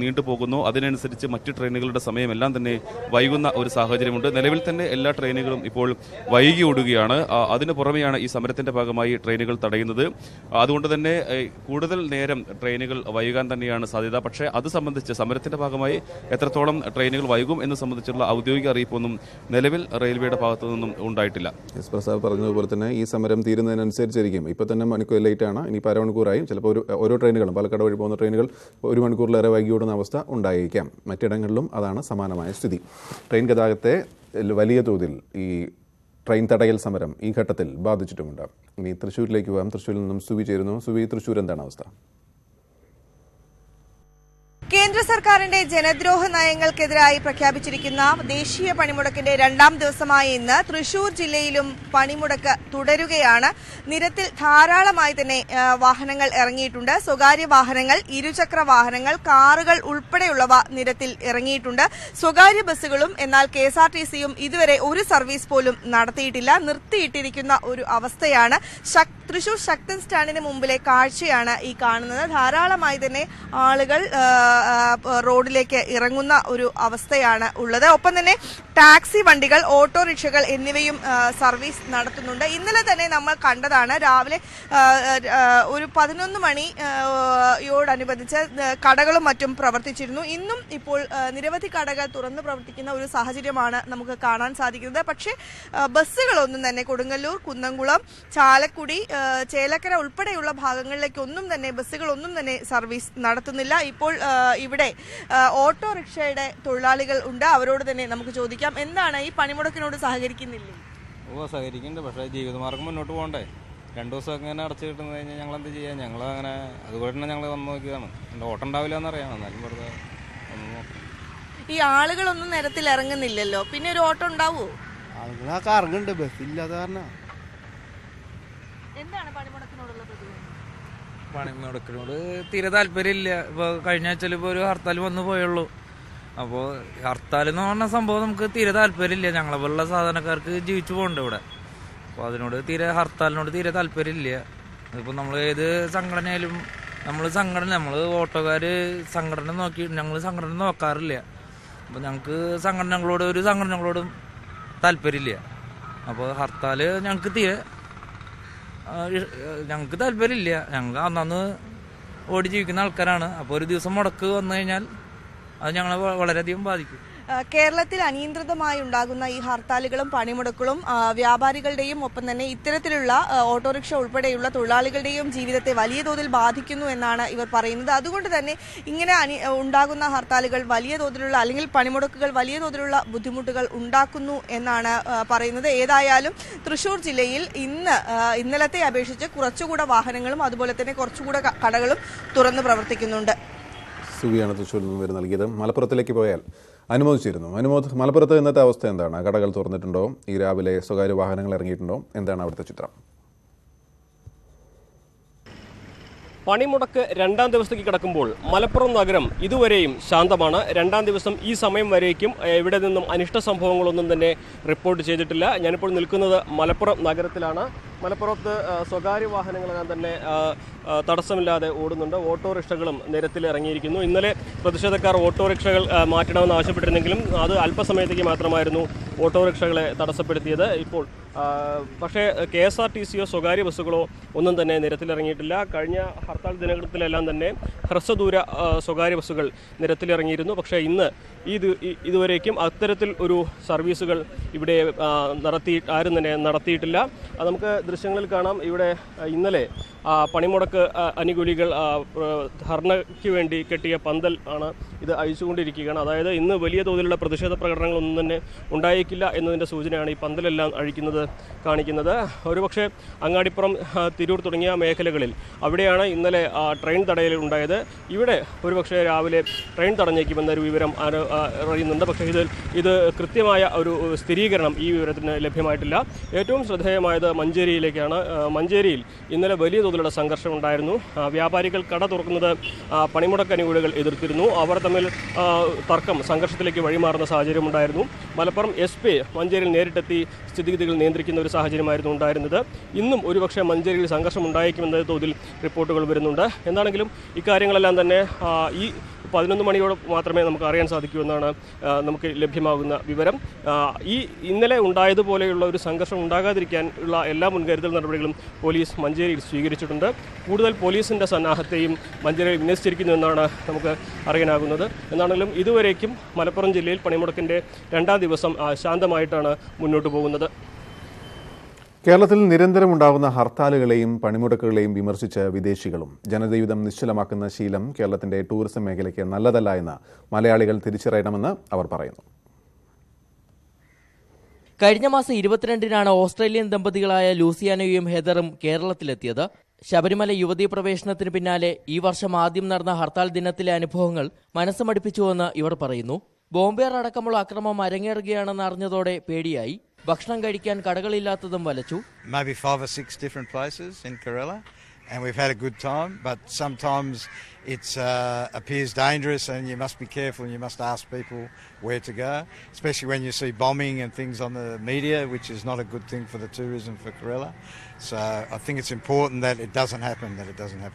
നീണ്ടുപോകുന്നു അതിനനുസരിച്ച് മറ്റ് ട്രെയിനുകളുടെ സമയമെല്ലാം തന്നെ വൈകുന്ന ഒരു സാഹചര്യമുണ്ട്. നിലവിൽ തന്നെ എല്ലാ ട്രെയിനുകളും ഇപ്പോൾ വൈകി ഓടുകയാണ്. അതിന് പുറമെയാണ് ഈ സമരത്തിന്റെ ഭാഗമായി ട്രെയിനുകൾ തടയുന്നത്. അതുകൊണ്ട് തന്നെ കൂടുതൽ നേരം ട്രെയിനുകൾ വൈകാൻ തന്നെയാണ് സാധ്യത. പക്ഷേ അത് സംബന്ധിച്ച് സമരത്തിന്റെ ഭാഗമായി എത്രത്തോളം ട്രെയിനുകൾ വൈകും എന്ന് സംബന്ധിച്ചുള്ള ഔദ്യോഗിക അറിയിപ്പൊന്നും നിലവിൽ റെയിൽവേയുടെ ഭാഗത്തു നിന്നും ഉണ്ടായിട്ടില്ല. എസ് പ്രസാദ് പറഞ്ഞതുപോലെ തന്നെ ഈ സമരം തീരുന്നതിനനുസരിച്ചിരിക്കും. ഇപ്പോൾ തന്നെ മണിക്കൂർ ലേറ്റാണ്, ഇനിയിപ്പോൾ അരമണിക്കൂറായി. ചിലപ്പോൾ ഓരോ ട്രെയിനുകളും പാലക്കാട് വഴി പോകുന്ന ട്രെയിനുകൾ 1 മണിക്കൂറിലേറെ വൈകി ഓടുന്ന അവസ്ഥ ഉണ്ടായിരിക്കാം. മറ്റിടങ്ങളിലും അതാണ് സമാനമായ സ്ഥിതി. ട്രെയിൻ ഗതാഗതത്തെ വലിയ തോതിൽ ഈ ട്രെയിൻ തടയൽ സമരം ഈ ഘട്ടത്തിൽ ബാധിച്ചിട്ടുമുണ്ട്. ഇനി തൃശ്ശൂരിലേക്ക് പോകാം. തൃശ്ശൂരിൽ നിന്നും സുവി ചേരുന്നു. സുവി, തൃശ്ശൂർ എന്താണ് അവസ്ഥ? കേന്ദ്ര സർക്കാരിന്റെ ജനദ്രോഹ നയങ്ങൾക്കെതിരായി പ്രഖ്യാപിച്ചിരിക്കുന്ന ദേശീയ പണിമുടക്കിന്റെ 2ാം ദിവസമായ ഇന്ന് തൃശൂർ ജില്ലയിലും പണിമുടക്ക് തുടരുകയാണ്. നിരത്തിൽ ധാരാളമായി തന്നെ വാഹനങ്ങൾ ഇറങ്ങിയിട്ടുണ്ട്. സ്വകാര്യ വാഹനങ്ങൾ, ഇരുചക്ര വാഹനങ്ങൾ, കാറുകൾ ഉൾപ്പെടെയുള്ളവ നിരത്തിൽ ഇറങ്ങിയിട്ടുണ്ട്. സ്വകാര്യ ബസ്സുകളും എന്നാൽ KSRTCയും ഇതുവരെ ഒരു സർവീസ് പോലും നടത്തിയിട്ടില്ല. നിർത്തിയിട്ടിരിക്കുന്ന ഒരു അവസ്ഥയാണ്. തൃശൂർ ശക്തൻ സ്റ്റാൻഡിന് മുമ്പിലെ കാഴ്ചയാണ് ഈ കാണുന്നത്. ധാരാളമായി തന്നെ ആളുകൾ റോഡിലേക്ക് ഇറങ്ങുന്ന ഒരു അവസ്ഥയാണ് ഉള്ളത്. ഒപ്പം തന്നെ ടാക്സി വണ്ടികൾ, ഓട്ടോറിക്ഷകൾ എന്നിവയും സർവീസ് നടത്തുന്നുണ്ട്. ഇന്നലെ തന്നെ നമ്മൾ കണ്ടതാണ്, രാവിലെ ഒരു 11 മണിയോടനുബന്ധിച്ച് കടകളും മറ്റും പ്രവർത്തിച്ചിരുന്നു. ഇന്നും ഇപ്പോൾ നിരവധി കടകൾ തുറന്നു പ്രവർത്തിക്കുന്ന ഒരു സാഹചര്യമാണ് നമുക്ക് കാണാൻ സാധിക്കുന്നത്. പക്ഷേ ബസ്സുകളൊന്നും തന്നെ കൊടുങ്ങല്ലൂർ, കുന്നംകുളം, ചാലക്കുടി, ചേലക്കര ഉൾപ്പെടെയുള്ള ഭാഗങ്ങളിലേക്കൊന്നും തന്നെ ബസ്സുകളൊന്നും തന്നെ സർവീസ് നടത്തുന്നില്ല. ഇപ്പോൾ ഇവിടെ ഓട്ടോറിക്ഷയുടെ തൊഴിലാളികൾ ഉണ്ട്. അവരോട് തന്നെ നമുക്ക് ചോദിക്കാം, എന്താണ് ഈ പണിമുടക്കിനോട് സഹകരിക്കുന്നില്ലേ? സഹകരിക്കുന്നുണ്ട്, പക്ഷേ ജീവിതമാർഗം മുന്നോട്ട് പോകണ്ടേ? 2 ദിവസം അങ്ങനെ അടച്ചു കിട്ടുന്ന കഴിഞ്ഞാൽ ഞങ്ങൾ എന്ത് ചെയ്യാം? ഞങ്ങൾ അങ്ങനെ അതുകൊണ്ട് തന്നെ ഞങ്ങൾ വന്ന് നോക്കിയതാണ്. ഓട്ടം ഉണ്ടാവില്ല എന്നറിയാം, എന്നാലും വെറുതെ ഒന്ന് നോക്കാം. ഈ ആളുകളൊന്നും നിരത്തിൽ ഇറങ്ങുന്നില്ലല്ലോ, പിന്നെ ഒരു ഓട്ടം ഉണ്ടാവുമോ? ആളുകളൊക്കെ ഇറങ്ങുന്നുണ്ട്, ബസ്സില്ലാത്ത കാരണം. എന്താണ് പണിമുടക്കിനോടുള്ള പ്രതികരണം? പണിമുടക്കിനോട് തീരെ താല്പര്യമില്ല. ഇപ്പോൾ കഴിഞ്ഞ ആഴ്ചയിൽ ഇപ്പോൾ ഒരു ഹർത്താൽ വന്നു പോയുള്ളൂ. അപ്പോൾ ഹർത്താൽ എന്ന് പറഞ്ഞ സംഭവം നമുക്ക് തീരെ താല്പര്യമില്ല. ഞങ്ങളെ പോലുള്ള സാധാരണക്കാർക്ക് ജീവിച്ചു പോകണ്ട ഇവിടെ. അപ്പോൾ അതിനോട് ഹർത്താലിനോട് തീരെ താല്പര്യമില്ല. ഇപ്പോൾ നമ്മൾ ഏത് സംഘടനയിലും നമ്മൾ ഓട്ടോക്കാർ ഞങ്ങൾ സംഘടന നോക്കാറില്ല. അപ്പോൾ ഞങ്ങൾക്ക് ഒരു സംഘടനകളോടും താല്പര്യമില്ല. അപ്പോൾ ഹർത്താൽ ഞങ്ങൾക്ക് താല്പര്യമില്ല. ഞങ്ങൾ അന്നു ഓടി ജീവിക്കുന്ന ആൾക്കാരാണ്. അപ്പോൾ ഒരു ദിവസം മുടക്ക് വന്നു കഴിഞ്ഞാൽ അത് ഞങ്ങളെ വളരെയധികം ബാധിക്കും. കേരളത്തിൽ അനിയന്ത്രിതമായി ഉണ്ടാകുന്ന ഈ ഹർത്താലുകളും പണിമുടക്കുകളും വ്യാപാരികളുടെയും ഒപ്പം തന്നെ ഇത്തരത്തിലുള്ള ഓട്ടോറിക്ഷ ഉൾപ്പെടെയുള്ള തൊഴിലാളികളുടെയും ജീവിതത്തെ വലിയ തോതിൽ ബാധിക്കുന്നു എന്നാണ് ഇവർ പറയുന്നത്. അതുകൊണ്ട് തന്നെ ഇങ്ങനെ ഉണ്ടാകുന്ന ഹർത്താലുകൾ വലിയ തോതിലുള്ള അല്ലെങ്കിൽ പണിമുടക്കുകൾ വലിയ തോതിലുള്ള ബുദ്ധിമുട്ടുകൾ ഉണ്ടാക്കുന്നു എന്നാണ് പറയുന്നത്. ഏതായാലും തൃശൂർ ജില്ലയിൽ ഇന്നലത്തെ അപേക്ഷിച്ച് കുറച്ചുകൂടെ വാഹനങ്ങളും അതുപോലെ തന്നെ കുറച്ചുകൂടെ കടകളും തുറന്നു പ്രവർത്തിക്കുന്നുണ്ട്. സുവിയാണ് തൃശ്ശൂരിൽ നിന്ന് വരെ നൽകിയത്. മലപ്പുറത്തിലേക്ക് പോയാൽ അനുമോദിച്ചിരുന്നു. മലപ്പുറത്ത് ഇന്നത്തെ അവസ്ഥ എന്താണ്? കടകൾ തുറന്നിട്ടുണ്ടോ? ഈ രാവിലെ സ്വകാര്യ വാഹനങ്ങൾ ഇറങ്ങിയിട്ടുണ്ടോ? എന്താണ് അവിടുത്തെ ചിത്രം? പണിമുടക്ക് 2ാം ദിവസത്തേക്ക് കിടക്കുമ്പോൾ മലപ്പുറം നഗരം ഇതുവരെയും ശാന്തമാണ്. 2ാം ദിവസം ഈ സമയം വരേക്കും ഇവിടെ നിന്നും അനിഷ്ട സംഭവങ്ങളൊന്നും തന്നെ റിപ്പോർട്ട് ചെയ്തിട്ടില്ല. ഞാനിപ്പോൾ നിൽക്കുന്നത് മലപ്പുറം നഗരത്തിലാണ്. മലപ്പുറത്ത് സ്വകാര്യ വാഹനങ്ങളെല്ലാം തന്നെ തടസ്സമില്ലാതെ ഓടുന്നുണ്ട്. ഓട്ടോറിക്ഷകളും നിരത്തിൽ ഇറങ്ങിയിരിക്കുന്നു. ഇന്നലെ പ്രതിഷേധക്കാർ ഓട്ടോറിക്ഷകൾ മാറ്റണമെന്ന് ആവശ്യപ്പെട്ടിരുന്നെങ്കിലും അത് അല്പസമയത്തേക്ക് മാത്രമായിരുന്നു ഓട്ടോറിക്ഷകളെ തടസ്സപ്പെടുത്തിയത്. ഇപ്പോൾ പക്ഷേ KSRTCയോ സ്വകാര്യ ബസ്സുകളോ ഒന്നും തന്നെ നിരത്തിലിറങ്ങിയിട്ടില്ല. കഴിഞ്ഞ ഹർത്താൽ ദിനത്തിലെല്ലാം തന്നെ ഹ്രസ്വദൂര സ്വകാര്യ ബസ്സുകൾ നിരത്തിലിറങ്ങിയിരുന്നു. പക്ഷേ ഇന്ന് ഇതുവരേക്കും അത്തരത്തിൽ ഒരു സർവീസുകൾ ഇവിടെ ആരും തന്നെ നടത്തിയിട്ടില്ല. നമുക്ക് ദൃശ്യങ്ങളിൽ കാണാം, ഇവിടെ ഇന്നലെ പണിമുടക്ക് അനുകൂലികൾ ധർണയ്ക്ക് വേണ്ടി കെട്ടിയ പന്തൽ ആണ് ഇത് അഴിച്ചുകൊണ്ടിരിക്കുകയാണ്. അതായത് ഇന്ന് വലിയ തോതിലുള്ള പ്രതിഷേധ പ്രകടനങ്ങളൊന്നും തന്നെ ഉണ്ടായേക്കില്ല എന്നതിൻ്റെ സൂചനയാണ് ഈ പന്തലെല്ലാം അഴിക്കുന്നത് കാണിക്കുന്നത്. ഒരുപക്ഷെ അങ്ങാടിപ്പുറം, തിരൂർ തുടങ്ങിയ മേഖലകളിൽ അവിടെയാണ് ഇന്നലെ ട്രെയിൻ തടയൽ ഉണ്ടായത്. ഇവിടെ ഒരുപക്ഷെ രാവിലെ ട്രെയിൻ തടഞ്ഞേക്കുമെന്നൊരു വിവരം അറിയുന്നുണ്ട്. പക്ഷേ ഇത് കൃത്യമായ ഒരു സ്ഥിരീകരണം ഈ വിവരത്തിന് ലഭ്യമായിട്ടില്ല. ഏറ്റവും ശ്രദ്ധേയമായത് മഞ്ചേരിയിലേക്കാണ്. മഞ്ചേരിയിൽ ഇന്നലെ വലിയ മുതലുള്ള സംഘർഷം ഉണ്ടായിരുന്നു. വ്യാപാരികൾ കട തുറക്കുന്നത് പണിമുടക്ക് അനുകൂലികൾ എതിർത്തിരുന്നു. അവർ തമ്മിൽ തർക്കം സംഘർഷത്തിലേക്ക് വഴിമാറുന്ന സാഹചര്യമുണ്ടായിരുന്നു. മലപ്പുറം SP മഞ്ചേരിയിൽ നേരിട്ടെത്തി സ്ഥിതിഗതികൾ നിയന്ത്രിക്കുന്ന ഒരു സാഹചര്യമായിരുന്നു ഉണ്ടായിരുന്നത്. ഇന്നും ഒരുപക്ഷെ മഞ്ചേരിയിൽ സംഘർഷം ഉണ്ടായേക്കുമെന്ന തോതിൽ റിപ്പോർട്ടുകൾ വരുന്നുണ്ട്. എന്താണെങ്കിലും ഇക്കാര്യങ്ങളെല്ലാം തന്നെ ഈ 11 മണിയോടെ മാത്രമേ നമുക്ക് അറിയാൻ സാധിക്കൂ എന്നാണ് നമുക്ക് ലഭ്യമാകുന്ന വിവരം. ഇന്നലെ ഉണ്ടായതുപോലെയുള്ള ഒരു സംഘർഷം ഉണ്ടാകാതിരിക്കാൻ ഉള്ള എല്ലാ മുൻകരുതൽ നടപടികളും പോലീസ് മഞ്ചേരിയിൽ സ്വീകരിച്ചിട്ടുണ്ട്. കൂടുതൽ പോലീസിൻ്റെ സന്നാഹത്തെയും മഞ്ചേരിയിൽ വിന്യസിച്ചിരിക്കുന്നു എന്നാണ് നമുക്ക് അറിയാനാകുന്നത്. എന്നാണെങ്കിലും ഇതുവരേക്കും മലപ്പുറം ജില്ലയിൽ പണിമുടക്കിൻ്റെ 2ാം ദിവസം ശാന്തമായിട്ടാണ് മുന്നോട്ട് പോകുന്നത്. കേരളത്തിൽ നിരന്തരം ഉണ്ടാകുന്ന ഹർത്താലുകളെയും പണിമുടക്കുകളെയും വിമർശിച്ച് വിദേശികളും ജനജീവിതം നിശ്ചലമാക്കുന്ന ശീലം കേരളത്തിന്റെ ടൂറിസം മേഖലയ്ക്ക് നല്ലതല്ല എന്ന് മലയാളികൾ തിരിച്ചറിയണമെന്ന് അവർ പറയുന്നു. കഴിഞ്ഞ മാസം 22-നാണ് ഓസ്ട്രേലിയൻ ദമ്പതികളായ ലൂസിയാനയും ഹെദറും കേരളത്തിലെത്തിയത്. ശബരിമല യുവതീ പ്രവേശനത്തിന് പിന്നാലെ ഈ വർഷം ആദ്യം നടന്ന ഹർത്താൽ ദിനത്തിലെ അനുഭവങ്ങൾ മനസ്സ് മടുപ്പിച്ചുവെന്ന് ഇവർ പറയുന്നു. ബോംബേർ അടക്കമുള്ള അക്രമം അരങ്ങേറുകയാണെന്ന് അറിഞ്ഞതോടെ പേടിയായി. ഭക്ഷണം കഴിക്കാൻ കടകളില്ലാത്തതും വലച്ചു. Maybe 5 or 6 different places in Kerala, and we've had a good time, but sometimes it appears dangerous and you must be careful and you must ask people where to go, especially when you see bombing and things on the media, which is not a good thing for the tourism for Kerala. So I think it's important that it doesn't happen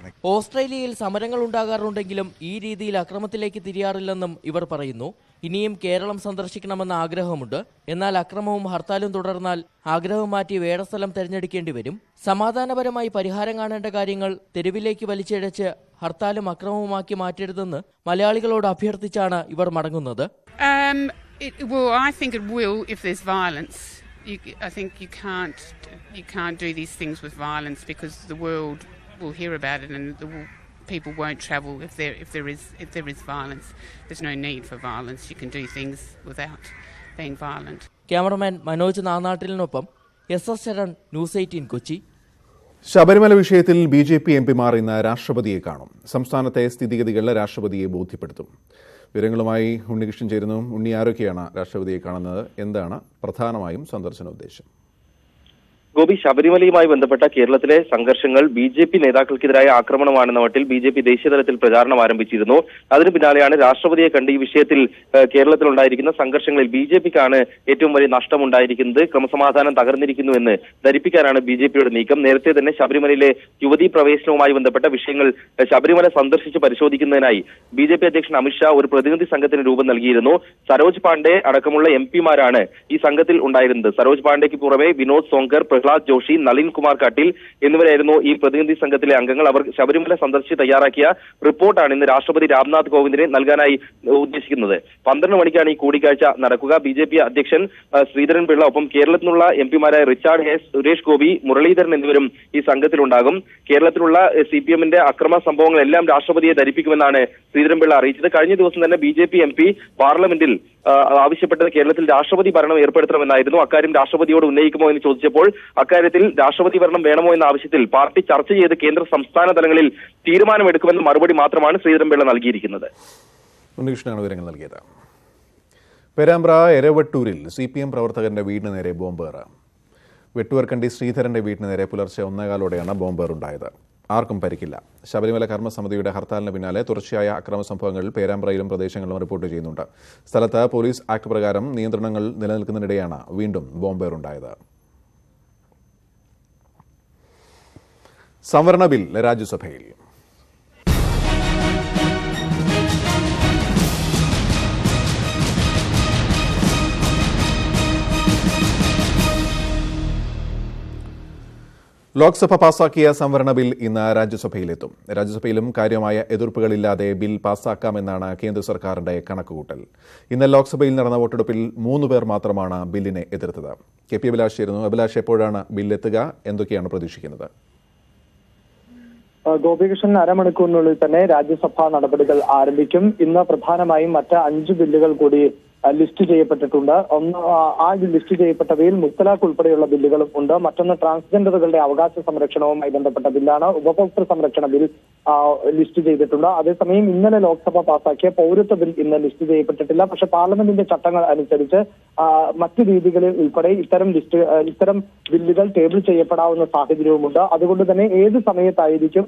again. ഓസ്ട്രേലിയയിൽ സമരങ്ങൾ ഉണ്ടാകാറുണ്ടെങ്കിലും ഈ രീതിയിൽ അക്രമത്തിലേക്ക് തിരിയാറില്ലെന്നും ഇവർ പറയുന്നു. ഇനിയും കേരളം സന്ദർശിക്കണമെന്ന ആഗ്രഹമുണ്ട്. എന്നാൽ അക്രമവും ഹർത്താലും തുടർന്നാൽ ആഗ്രഹം മാറ്റി വേറെ സ്ഥലം തിരഞ്ഞെടുക്കേണ്ടി വരും. സമാധാനപരമായി പരിഹാരം കാണേണ്ട കാര്യങ്ങൾ തെരുവിലേക്ക് വലിച്ചിഴച്ച് ഹർത്താലും അക്രമവുമാക്കി മാറ്റരുതെന്ന് മലയാളികളോട് അഭ്യർത്ഥിച്ചാണ് ഇവർ മടങ്ങുന്നത്. I think it will if there's violence. I think you can't do these things with violence because the world will hear about it and people won't travel if there is violence. There's no need for violence. You can do things without being violent. Cameraman Manoj നാനാട്ടിലിനൊപ്പം SS Sharan, News 18 Kochi. Sabarimala വിഷയത്തിൽ BJP MPമാർ ഇന്ന് രാഷ്ട്രപതിയെ കാണും. സംസ്ഥാനത്തെ സ്ഥിതിഗതികൾ രാഷ്ട്രപതിയെ ബോധ്യപ്പെടുത്തും. വിവരങ്ങളുമായി ഉണ്ണികൃഷ്ണൻ ചേരുന്നു. ഉണ്ണി, ആരൊക്കെയാണ് രാഷ്ട്രപതിയെ കാണുന്നത്? എന്താണ് പ്രധാനമായും സന്ദർശന ഉദ്ദേശം? ഗോപി, ശബരിമലയുമായി ബന്ധപ്പെട്ട കേരളത്തിലെ സംഘർഷങ്ങൾ BJP നേതാക്കൾക്കെതിരായ ആക്രമണമാണെന്ന മട്ടിൽ BJP ദേശീയതലത്തിൽ പ്രചാരണം ആരംഭിച്ചിരുന്നു. അതിനു പിന്നാലെയാണ് രാഷ്ട്രപതിയെ കണ്ട് ഈ വിഷയത്തിൽ കേരളത്തിലുണ്ടായിരിക്കുന്ന സംഘർഷങ്ങളിൽ BJPക്കാണ് ഏറ്റവും വലിയ നഷ്ടമുണ്ടായിരിക്കുന്നത്, ക്രമസമാധാനം തകർന്നിരിക്കുന്നു എന്ന് ധരിപ്പിക്കാനാണ് BJPയുടെ നീക്കം. നേരത്തെ തന്നെ ശബരിമലയിലെ യുവതീ പ്രവേശനവുമായി ബന്ധപ്പെട്ട വിഷയങ്ങൾ ശബരിമല സന്ദർശിച്ച് പരിശോധിക്കുന്നതിനായി BJP അധ്യക്ഷൻ അമിത്ഷാ ഒരു പ്രതിനിധി സംഘത്തിന് രൂപം നൽകിയിരുന്നു. സരോജ് പാണ്ഡെ അടക്കമുള്ള MPമാരാണ് ഈ സംഘത്തിൽ ഉണ്ടായിരുന്നത്. സരോജ് പാണ്ഡെയ്ക്ക് പുറമെ വിനോദ് സോങ്കർ, പ്രഹ്ലാദ് ജോഷി, നളിൻ കുമാർ കാട്ടിൽ എന്നിവരായിരുന്നു ഈ പ്രതിനിധി സംഘത്തിലെ അംഗങ്ങൾ. അവർ ശബരിമല സന്ദർശിച്ച് തയ്യാറാക്കിയ റിപ്പോർട്ടാണ് ഇന്ന് രാഷ്ട്രപതി രാംനാഥ് കോവിന്ദിനെ നൽകാനായി ഉദ്ദേശിക്കുന്നത്. 12 മണിക്കാണ് ഈ കൂടിക്കാഴ്ച നടക്കുക. BJP അധ്യക്ഷൻ ശ്രീധരൻ പിള്ള, ഒപ്പം കേരളത്തിൽ നിന്നുള്ള MPമാരായ റിച്ചാർഡ് ഹേസ്, സുരേഷ് ഗോപി, മുരളീധരൻ എന്നിവരും ഈ സംഘത്തിലുണ്ടാകും. കേരളത്തിലുള്ള CPMന്റെ അക്രമ സംഭവങ്ങളെല്ലാം രാഷ്ട്രപതിയെ ധരിപ്പിക്കുമെന്നാണ് ശ്രീധരൻ പിള്ള അറിയിച്ചത്. കഴിഞ്ഞ ദിവസം തന്നെ BJP MP പാർലമെന്റിൽ ആവശ്യപ്പെട്ടത് കേരളത്തിൽ രാഷ്ട്രപതി ഭരണം ഏർപ്പെടുത്തണമെന്നായിരുന്നു. അക്കാര്യം രാഷ്ട്രപതിയോട് ഉന്നയിക്കുമോ എന്ന് ചോദിച്ചപ്പോൾ അക്കാര്യത്തിൽ രാഷ്ട്രപതി ഭരണം വേണമോ എന്ന ആവശ്യത്തിൽ പാർട്ടി ചർച്ച ചെയ്ത് കേന്ദ്ര സംസ്ഥാന തലങ്ങളിൽ തീരുമാനമെടുക്കുമെന്ന മറുപടി മാത്രമാണ് ശ്രീധരൻപിള്ള നൽകിയിരിക്കുന്നത്. ഉണ്ണികൃഷ്ണനാണ് വിവരങ്ങൾ നൽകിയത്. പേരാമ്പ്ര എരവട്ടൂരിൽ CPM പ്രവർത്തകന്റെ വീടിന് നേരെ ബോംബേറ്. വെട്ടുവർക്കണ്ടി ശ്രീധരന്റെ വീടിന് നേരെ പുലർച്ചെ 1:15ഓടെയാണ് ബോംബേറുണ്ടായത്. ആർക്കും പരിക്കില്ല. ശബരിമല കർമ്മസമിതിയുടെ ഹർത്താലിന് പിന്നാലെ തുടർച്ചയായ അക്രമ സംഭവങ്ങൾ പേരാമ്പ്രയിലും പ്രദേശങ്ങളിലും റിപ്പോർട്ട് ചെയ്യുന്നുണ്ട്. സ്ഥലത്ത് പോലീസ് ആക്ട് പ്രകാരം നിയന്ത്രണങ്ങൾ നിലനിൽക്കുന്നതിനിടെയാണ് വീണ്ടും ബോംബേറുണ്ടായത്. സംവരണ ബിൽ രാജ്യസഭയിൽ. ലോക്സഭ പാസാക്കിയ സംവരണ ബിൽ ഇന്ന് രാജ്യസഭയിലെത്തും. രാജ്യസഭയിലും കാര്യമായ എതിർപ്പുകളില്ലാതെ ബിൽ പാസാക്കാമെന്നാണ് കേന്ദ്ര സർക്കാരിന്റെ കണക്കുകൂട്ടൽ. ഇന്ന് ലോക്സഭയിൽ നടന്ന വോട്ടെടുപ്പിൽ 3 പേർ മാത്രമാണ് ബില്ലിനെ എതിർത്തത്. KP അഭിലാഷ് ചേരുന്നു. അഭിലാഷ്, എപ്പോഴാണ് ബില്ലെത്തുക? എന്തൊക്കെയാണ് പ്രതീക്ഷിക്കുന്നത്? ഗോപികൃഷ്ണൻ, അരമണിക്കൂറിനുള്ളിൽ തന്നെ രാജ്യസഭാ നടപടികൾ ആരംഭിക്കും. ഇന്ന് പ്രധാനമായും മറ്റ് 5 ബില്ലുകൾ കൂടി ലിസ്റ്റ് ചെയ്യപ്പെട്ടിട്ടുണ്ട്. ആ ലിസ്റ്റ് ചെയ്യപ്പെട്ടവയിൽ മുത്തലാഖ് ഉൾപ്പെടെയുള്ള ബില്ലുകളും ഉണ്ട്. മറ്റൊന്ന് ട്രാൻസ്ജെൻഡറുകളുടെ അവകാശ സംരക്ഷണവുമായി ബന്ധപ്പെട്ട ബില്ലാണ്. ഉപഭോക്തൃ സംരക്ഷണ ബിൽ ലിസ്റ്റ് ചെയ്തിട്ടുണ്ട്. അതേസമയം ഇന്നലെ ലോക്സഭ പാസാക്കിയ പൗരത്വ ബിൽ ഇന്ന് ലിസ്റ്റ് ചെയ്യപ്പെട്ടിട്ടില്ല. പക്ഷെ പാർലമെന്റിന്റെ ചട്ടങ്ങൾ അനുസരിച്ച് മറ്റു രീതികളിൽ ഉൾപ്പെടെ ഇത്തരം ബില്ലുകൾ ടേബിൾ ചെയ്യപ്പെടാവുന്ന സാഹചര്യവുമുണ്ട്. അതുകൊണ്ട് തന്നെ ഏത് സമയത്തായിരിക്കും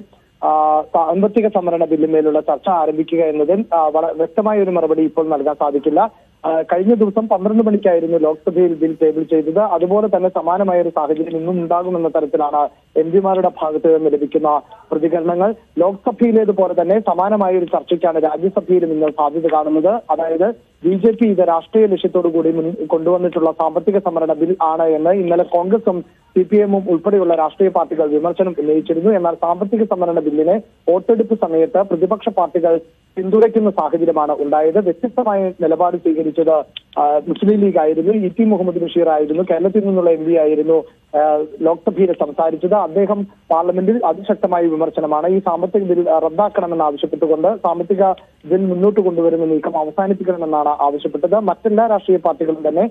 സാമ്പത്തിക സംവരണ ബില്ലിന്മേലുള്ള ചർച്ച ആരംഭിക്കുക എന്നതിൽ വ്യക്തമായ ഒരു മറുപടി ഇപ്പോൾ നൽകാൻ സാധിക്കില്ല. കഴിഞ്ഞ ദിവസം 12 മണിക്കായിരുന്നു ലോക്സഭയിൽ ബിൽ ടേബിൾ ചെയ്തത്. അതുപോലെ തന്നെ സമാനമായ ഒരു സാഹചര്യം ഇന്നും ഉണ്ടാകുമെന്ന തരത്തിലാണ് എംപിമാരുടെ ഭാഗത്ത് നിന്ന് ലഭിക്കുന്ന പ്രതികരണങ്ങൾ. ലോക്സഭയിലേതുപോലെ തന്നെ സമാനമായ ഒരു ചർച്ചയ്ക്കാണ് രാജ്യസഭയിലും ഇന്ന് സാധ്യത കാണുന്നത്. അതായത് BJP ഇത് രാഷ്ട്രീയ ലക്ഷ്യത്തോടു കൂടി കൊണ്ടുവന്നിട്ടുള്ള സാമ്പത്തിക സംവരണ ബിൽ ആണ് എന്ന് ഇന്നലെ കോൺഗ്രസും CPM ഉൾപ്പെടെയുള്ള രാഷ്ട്രീയ പാർട്ടികൾ വിമർശനം ഉന്നയിച്ചിരുന്നു. എന്നാൽ സാമ്പത്തിക സംവരണ ബില്ലിനെ വോട്ടെടുപ്പ് സമയത്ത് പ്രതിപക്ഷ പാർട്ടികൾ പിന്തുണയ്ക്കുന്ന സാഹചര്യമാണ് ഉണ്ടായത്. വ്യത്യസ്തമായ നിലപാട് സ്വീകരിച്ചത് മുസ്ലിം ലീഗ് ആയിരുന്നു. ET മുഹമ്മദ് ബഷീർ ആയിരുന്നു. കേരളത്തിൽ നിന്നുള്ള MP ആയിരുന്നു ലോക്സഭയിൽ സംസാരിച്ചത്. അദ്ദേഹം പാർലമെന്റിൽ അതിശക്തമായ വിമർശനമാണ്. ഈ സാമ്പത്തിക ബിൽ റദ്ദാക്കണമെന്ന് ആവശ്യപ്പെട്ടുകൊണ്ട് സാമ്പത്തിക ബിൽ മുന്നോട്ട് കൊണ്ടുവരുന്ന നീക്കം അവസാനിപ്പിക്കണമെന്നാണ് ആവശ്യപ്പെട്ടത്. മറ്റെല്ലാ രാഷ്ട്രീയ പാർട്ടികളും തന്നെ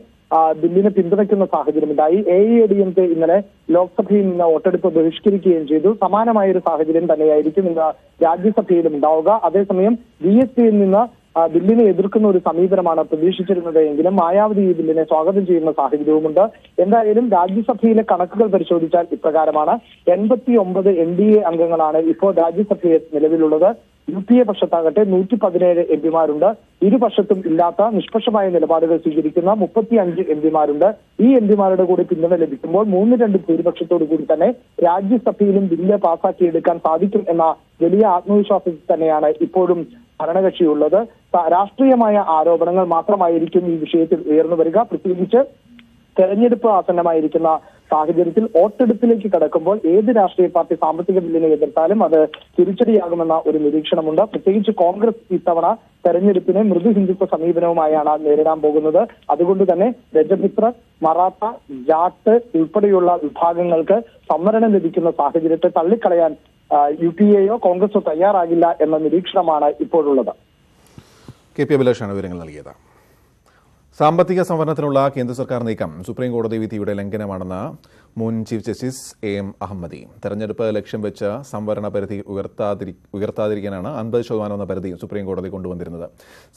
ബില്ലിനെ പിന്തുണയ്ക്കുന്ന സാഹചര്യമുണ്ടായി. AIADMK ഇന്നലെ ലോക്സഭയിൽ നിന്ന് വോട്ടെടുപ്പ് ബഹിഷ്കരിക്കുകയും ചെയ്തു. സമാനമായ ഒരു സാഹചര്യം തന്നെയായിരിക്കും ഇന്ന് രാജ്യസഭയിലും ഉണ്ടാവുക. അതേസമയം BSPയിൽ നിന്ന് ബില്ലിനെ എതിർക്കുന്ന ഒരു സമീപനമാണ് പ്രതീക്ഷിച്ചിരുന്നത് എങ്കിലും മായാവതി ഈ ബില്ലിനെ സ്വാഗതം ചെയ്യുന്ന സാഹചര്യവുമുണ്ട്. എന്തായാലും രാജ്യസഭയിലെ കണക്കുകൾ പരിശോധിച്ചാൽ ഇപ്രകാരമാണ്. 89 NDA അംഗങ്ങളാണ് ഇപ്പോൾ രാജ്യസഭയിൽ നിലവിലുള്ളത്. UPA പക്ഷത്താകട്ടെ 117 MP-മാരുണ്ട്. ഇരുപക്ഷത്തും ഇല്ലാത്ത നിഷ്പക്ഷമായ നിലപാടുകൾ സ്വീകരിക്കുന്ന 35 MP-മാരുണ്ട്. ഈ MP-മാരുടെ കൂടി പിന്തുണ ലഭിക്കുമ്പോൾ 3-2 ഭൂരിപക്ഷത്തോടു കൂടി തന്നെ രാജ്യസഭയിലും ബില്ല് പാസാക്കിയെടുക്കാൻ സാധിക്കും എന്ന വലിയ ആത്മവിശ്വാസത്തിൽ തന്നെയാണ് ഇപ്പോഴും ഭരണകക്ഷിയുള്ളത്. രാഷ്ട്രീയമായ ആരോപണങ്ങൾ മാത്രമായിരിക്കും ഈ വിഷയത്തിൽ ഉയർന്നു വരിക. പ്രത്യേകിച്ച് തെരഞ്ഞെടുപ്പ് ആസന്നമായിരിക്കുന്ന സാഹചര്യത്തിൽ വോട്ടെടുപ്പിലേക്ക് കടക്കുമ്പോൾ ഏത് രാഷ്ട്രീയ പാർട്ടി സാമ്പത്തിക ബില്ലിനെ എതിർത്താലും അത് തിരിച്ചടിയാകുമെന്ന ഒരു നിരീക്ഷണമുണ്ട്. പ്രത്യേകിച്ച് കോൺഗ്രസ് ഇത്തവണ തെരഞ്ഞെടുപ്പിനെ മൃദു ഹിന്ദുത്വ സമീപനവുമായാണ് നേരിടാൻ പോകുന്നത്. അതുകൊണ്ട് തന്നെ രജപുത്ര, മറാത്ത, ജാട്ട് ഉൾപ്പെടെയുള്ള വിഭാഗങ്ങൾക്ക് സംവരണം ലഭിക്കുന്ന സാഹചര്യത്തെ തള്ളിക്കളയാൻ UPAയോ കോൺഗ്രസോ തയ്യാറാകില്ല എന്ന നിരീക്ഷണമാണ് ഇപ്പോഴുള്ളത്. KP അഭിലാഷാണ് വിവരങ്ങൾ നൽകിയത്. സാമ്പത്തിക സംവരണത്തിനുള്ള കേന്ദ്ര സർക്കാർ നീക്കം സുപ്രീം കോടതി വിധിയുടെ ലംഘനമാണെന്ന് മുൻ ചീഫ് ജസ്റ്റിസ് AM അഹമ്മദി. തെരഞ്ഞെടുപ്പ് ലക്ഷ്യം വെച്ച് സംവരണ പരിധി ഉയർത്താതിരിക്കാനാണ് 50% എന്ന പരിധി സുപ്രീം കോടതി കൊണ്ടുവന്നിരുന്നത്.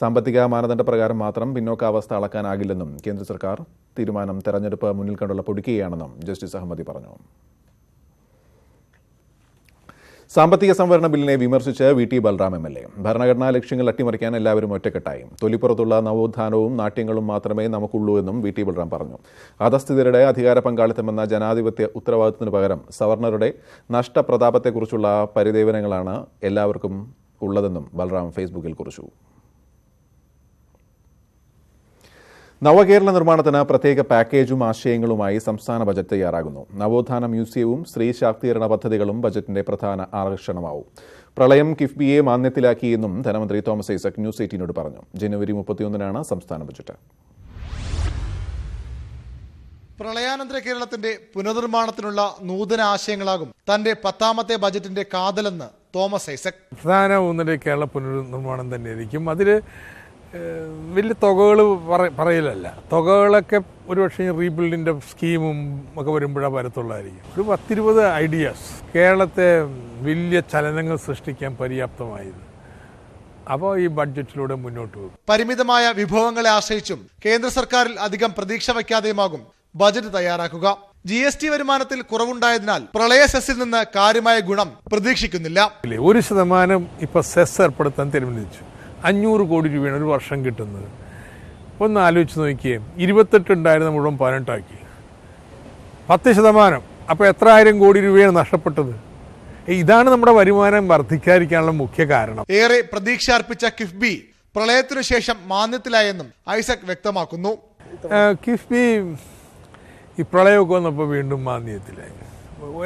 സാമ്പത്തിക മാനദണ്ഡ പ്രകാരം മാത്രം പിന്നോക്കാവസ്ഥ അളക്കാനാകില്ലെന്നും കേന്ദ്ര സർക്കാർ തീരുമാനം തെരഞ്ഞെടുപ്പ് മുന്നിൽ കണ്ടുള്ള പൊടിക്കുകയാണെന്നും ജസ്റ്റിസ് അഹമ്മദി പറഞ്ഞു. സാമ്പത്തിക സംവരണ ബില്ലിനെ വിമർശിച്ച് VT ബൽറാം MLA. ഭരണഘടനാ ലക്ഷ്യങ്ങൾ അട്ടിമറിക്കാൻ എല്ലാവരും ഒറ്റക്കെട്ടായി. തൊലിപ്പുറത്തുള്ള നവോത്ഥാനവും നാട്യങ്ങളും മാത്രമേ നമുക്കുള്ളൂ എന്നും VT ബൽറാം പറഞ്ഞു. അധസ്ഥിതരുടെ അധികാര പങ്കാളിത്തമെന്ന ജനാധിപത്യ ഉത്തരവാദിത്തത്തിന് പകരം സവർണറുടെ നഷ്ടപ്രതാപത്തെക്കുറിച്ചുള്ള പരിദേവനങ്ങളാണ് എല്ലാവർക്കും ഉള്ളതെന്നും ബൽറാം ഫേസ്ബുക്കിൽ കുറിച്ചു. നവകേരള നിർമ്മാണത്തിന് പ്രത്യേക പാക്കേജും ആശയങ്ങളുമായി സംസ്ഥാന ബജറ്റ് തയ്യാറാകുന്നു. നവോത്ഥാന മ്യൂസിയവും സ്ത്രീ ശാക്തീകരണ പദ്ധതികളും ബജറ്റിന്റെ പ്രധാന ആകർഷണമാവും. പ്രളയം കിഫ്ബിയെ മാന്യത്തിലാക്കിയെന്നും ധനമന്ത്രി തോമസ് ഐസക് ന്യൂസ് 18നോട് പറഞ്ഞു. ജനുവരി 31-നാണ് സംസ്ഥാന ബജറ്റ്. പ്രളയാനന്തര കേരളത്തിന്റെ പുനർനിർമ്മാണത്തിനുള്ള നൂതന ആശയങ്ങളാകും തന്റെ 10ാമത്തെ ബജറ്റിന്റെ കാതലെന്ന് തോമസ് ഐസക്. പ്രധാന ഊന്നൽ കേരള പുനർനിർമ്മാണം തന്നെയായിരിക്കും. അതിൽ വലിയ തുകകൾ പറയലല്ല. തുകകളൊക്കെ ഒരുപക്ഷെ റീബിൽഡിൻ്റെ സ്കീമും ഒക്കെ വരുമ്പോഴാണ് വരത്തുള്ളതായിരിക്കും. ഒരു 10-20 ഐഡിയാസ് കേരളത്തെ വലിയ ചലനങ്ങൾ സൃഷ്ടിക്കാൻ പര്യാപ്തമായത്. അപ്പോൾ ഈ ബഡ്ജറ്റിലൂടെ മുന്നോട്ട് പോകും. പരിമിതമായ വിഭവങ്ങളെ ആശ്രയിച്ചും കേന്ദ്ര സർക്കാരിൽ അധികം പ്രതീക്ഷ വയ്ക്കാതെയുമാകും ബജറ്റ് തയ്യാറാക്കുക. GST വരുമാനത്തിൽ കുറവുണ്ടായതിനാൽ പ്രളയ സെസ്സിൽ നിന്ന് കാര്യമായ ഗുണം പ്രതീക്ഷിക്കുന്നില്ല. 1% ഇപ്പൊ സെസ് ഏർപ്പെടുത്താൻ തീരുമാനിച്ചു. 500 കോടി രൂപയാണ് ഒരു വർഷം കിട്ടുന്നത്. ഒന്ന് ആലോചിച്ച് നോക്കിയേ, 28 ഉണ്ടായിരുന്ന മുഴുവൻ 18 ആക്കി. 10%. അപ്പോൾ എത്ര ആയിരം കോടി രൂപയാണ് നഷ്ടപ്പെട്ടത്? ഇതാണ് നമ്മുടെ വരുമാനം വർദ്ധിക്കാതിരിക്കാനുള്ള മുഖ്യ കാരണം. ഏറെ പ്രതീക്ഷ അർപ്പിച്ച കിഫ്ബി പ്രളയത്തിനു ശേഷം മാന്യത്തിലായെന്നും ഐസക് വ്യക്തമാക്കുന്നു. കിഫ്ബി ഈ പ്രളയമൊക്കെ വന്നപ്പോൾ വീണ്ടും മാന്യത്തിലായി.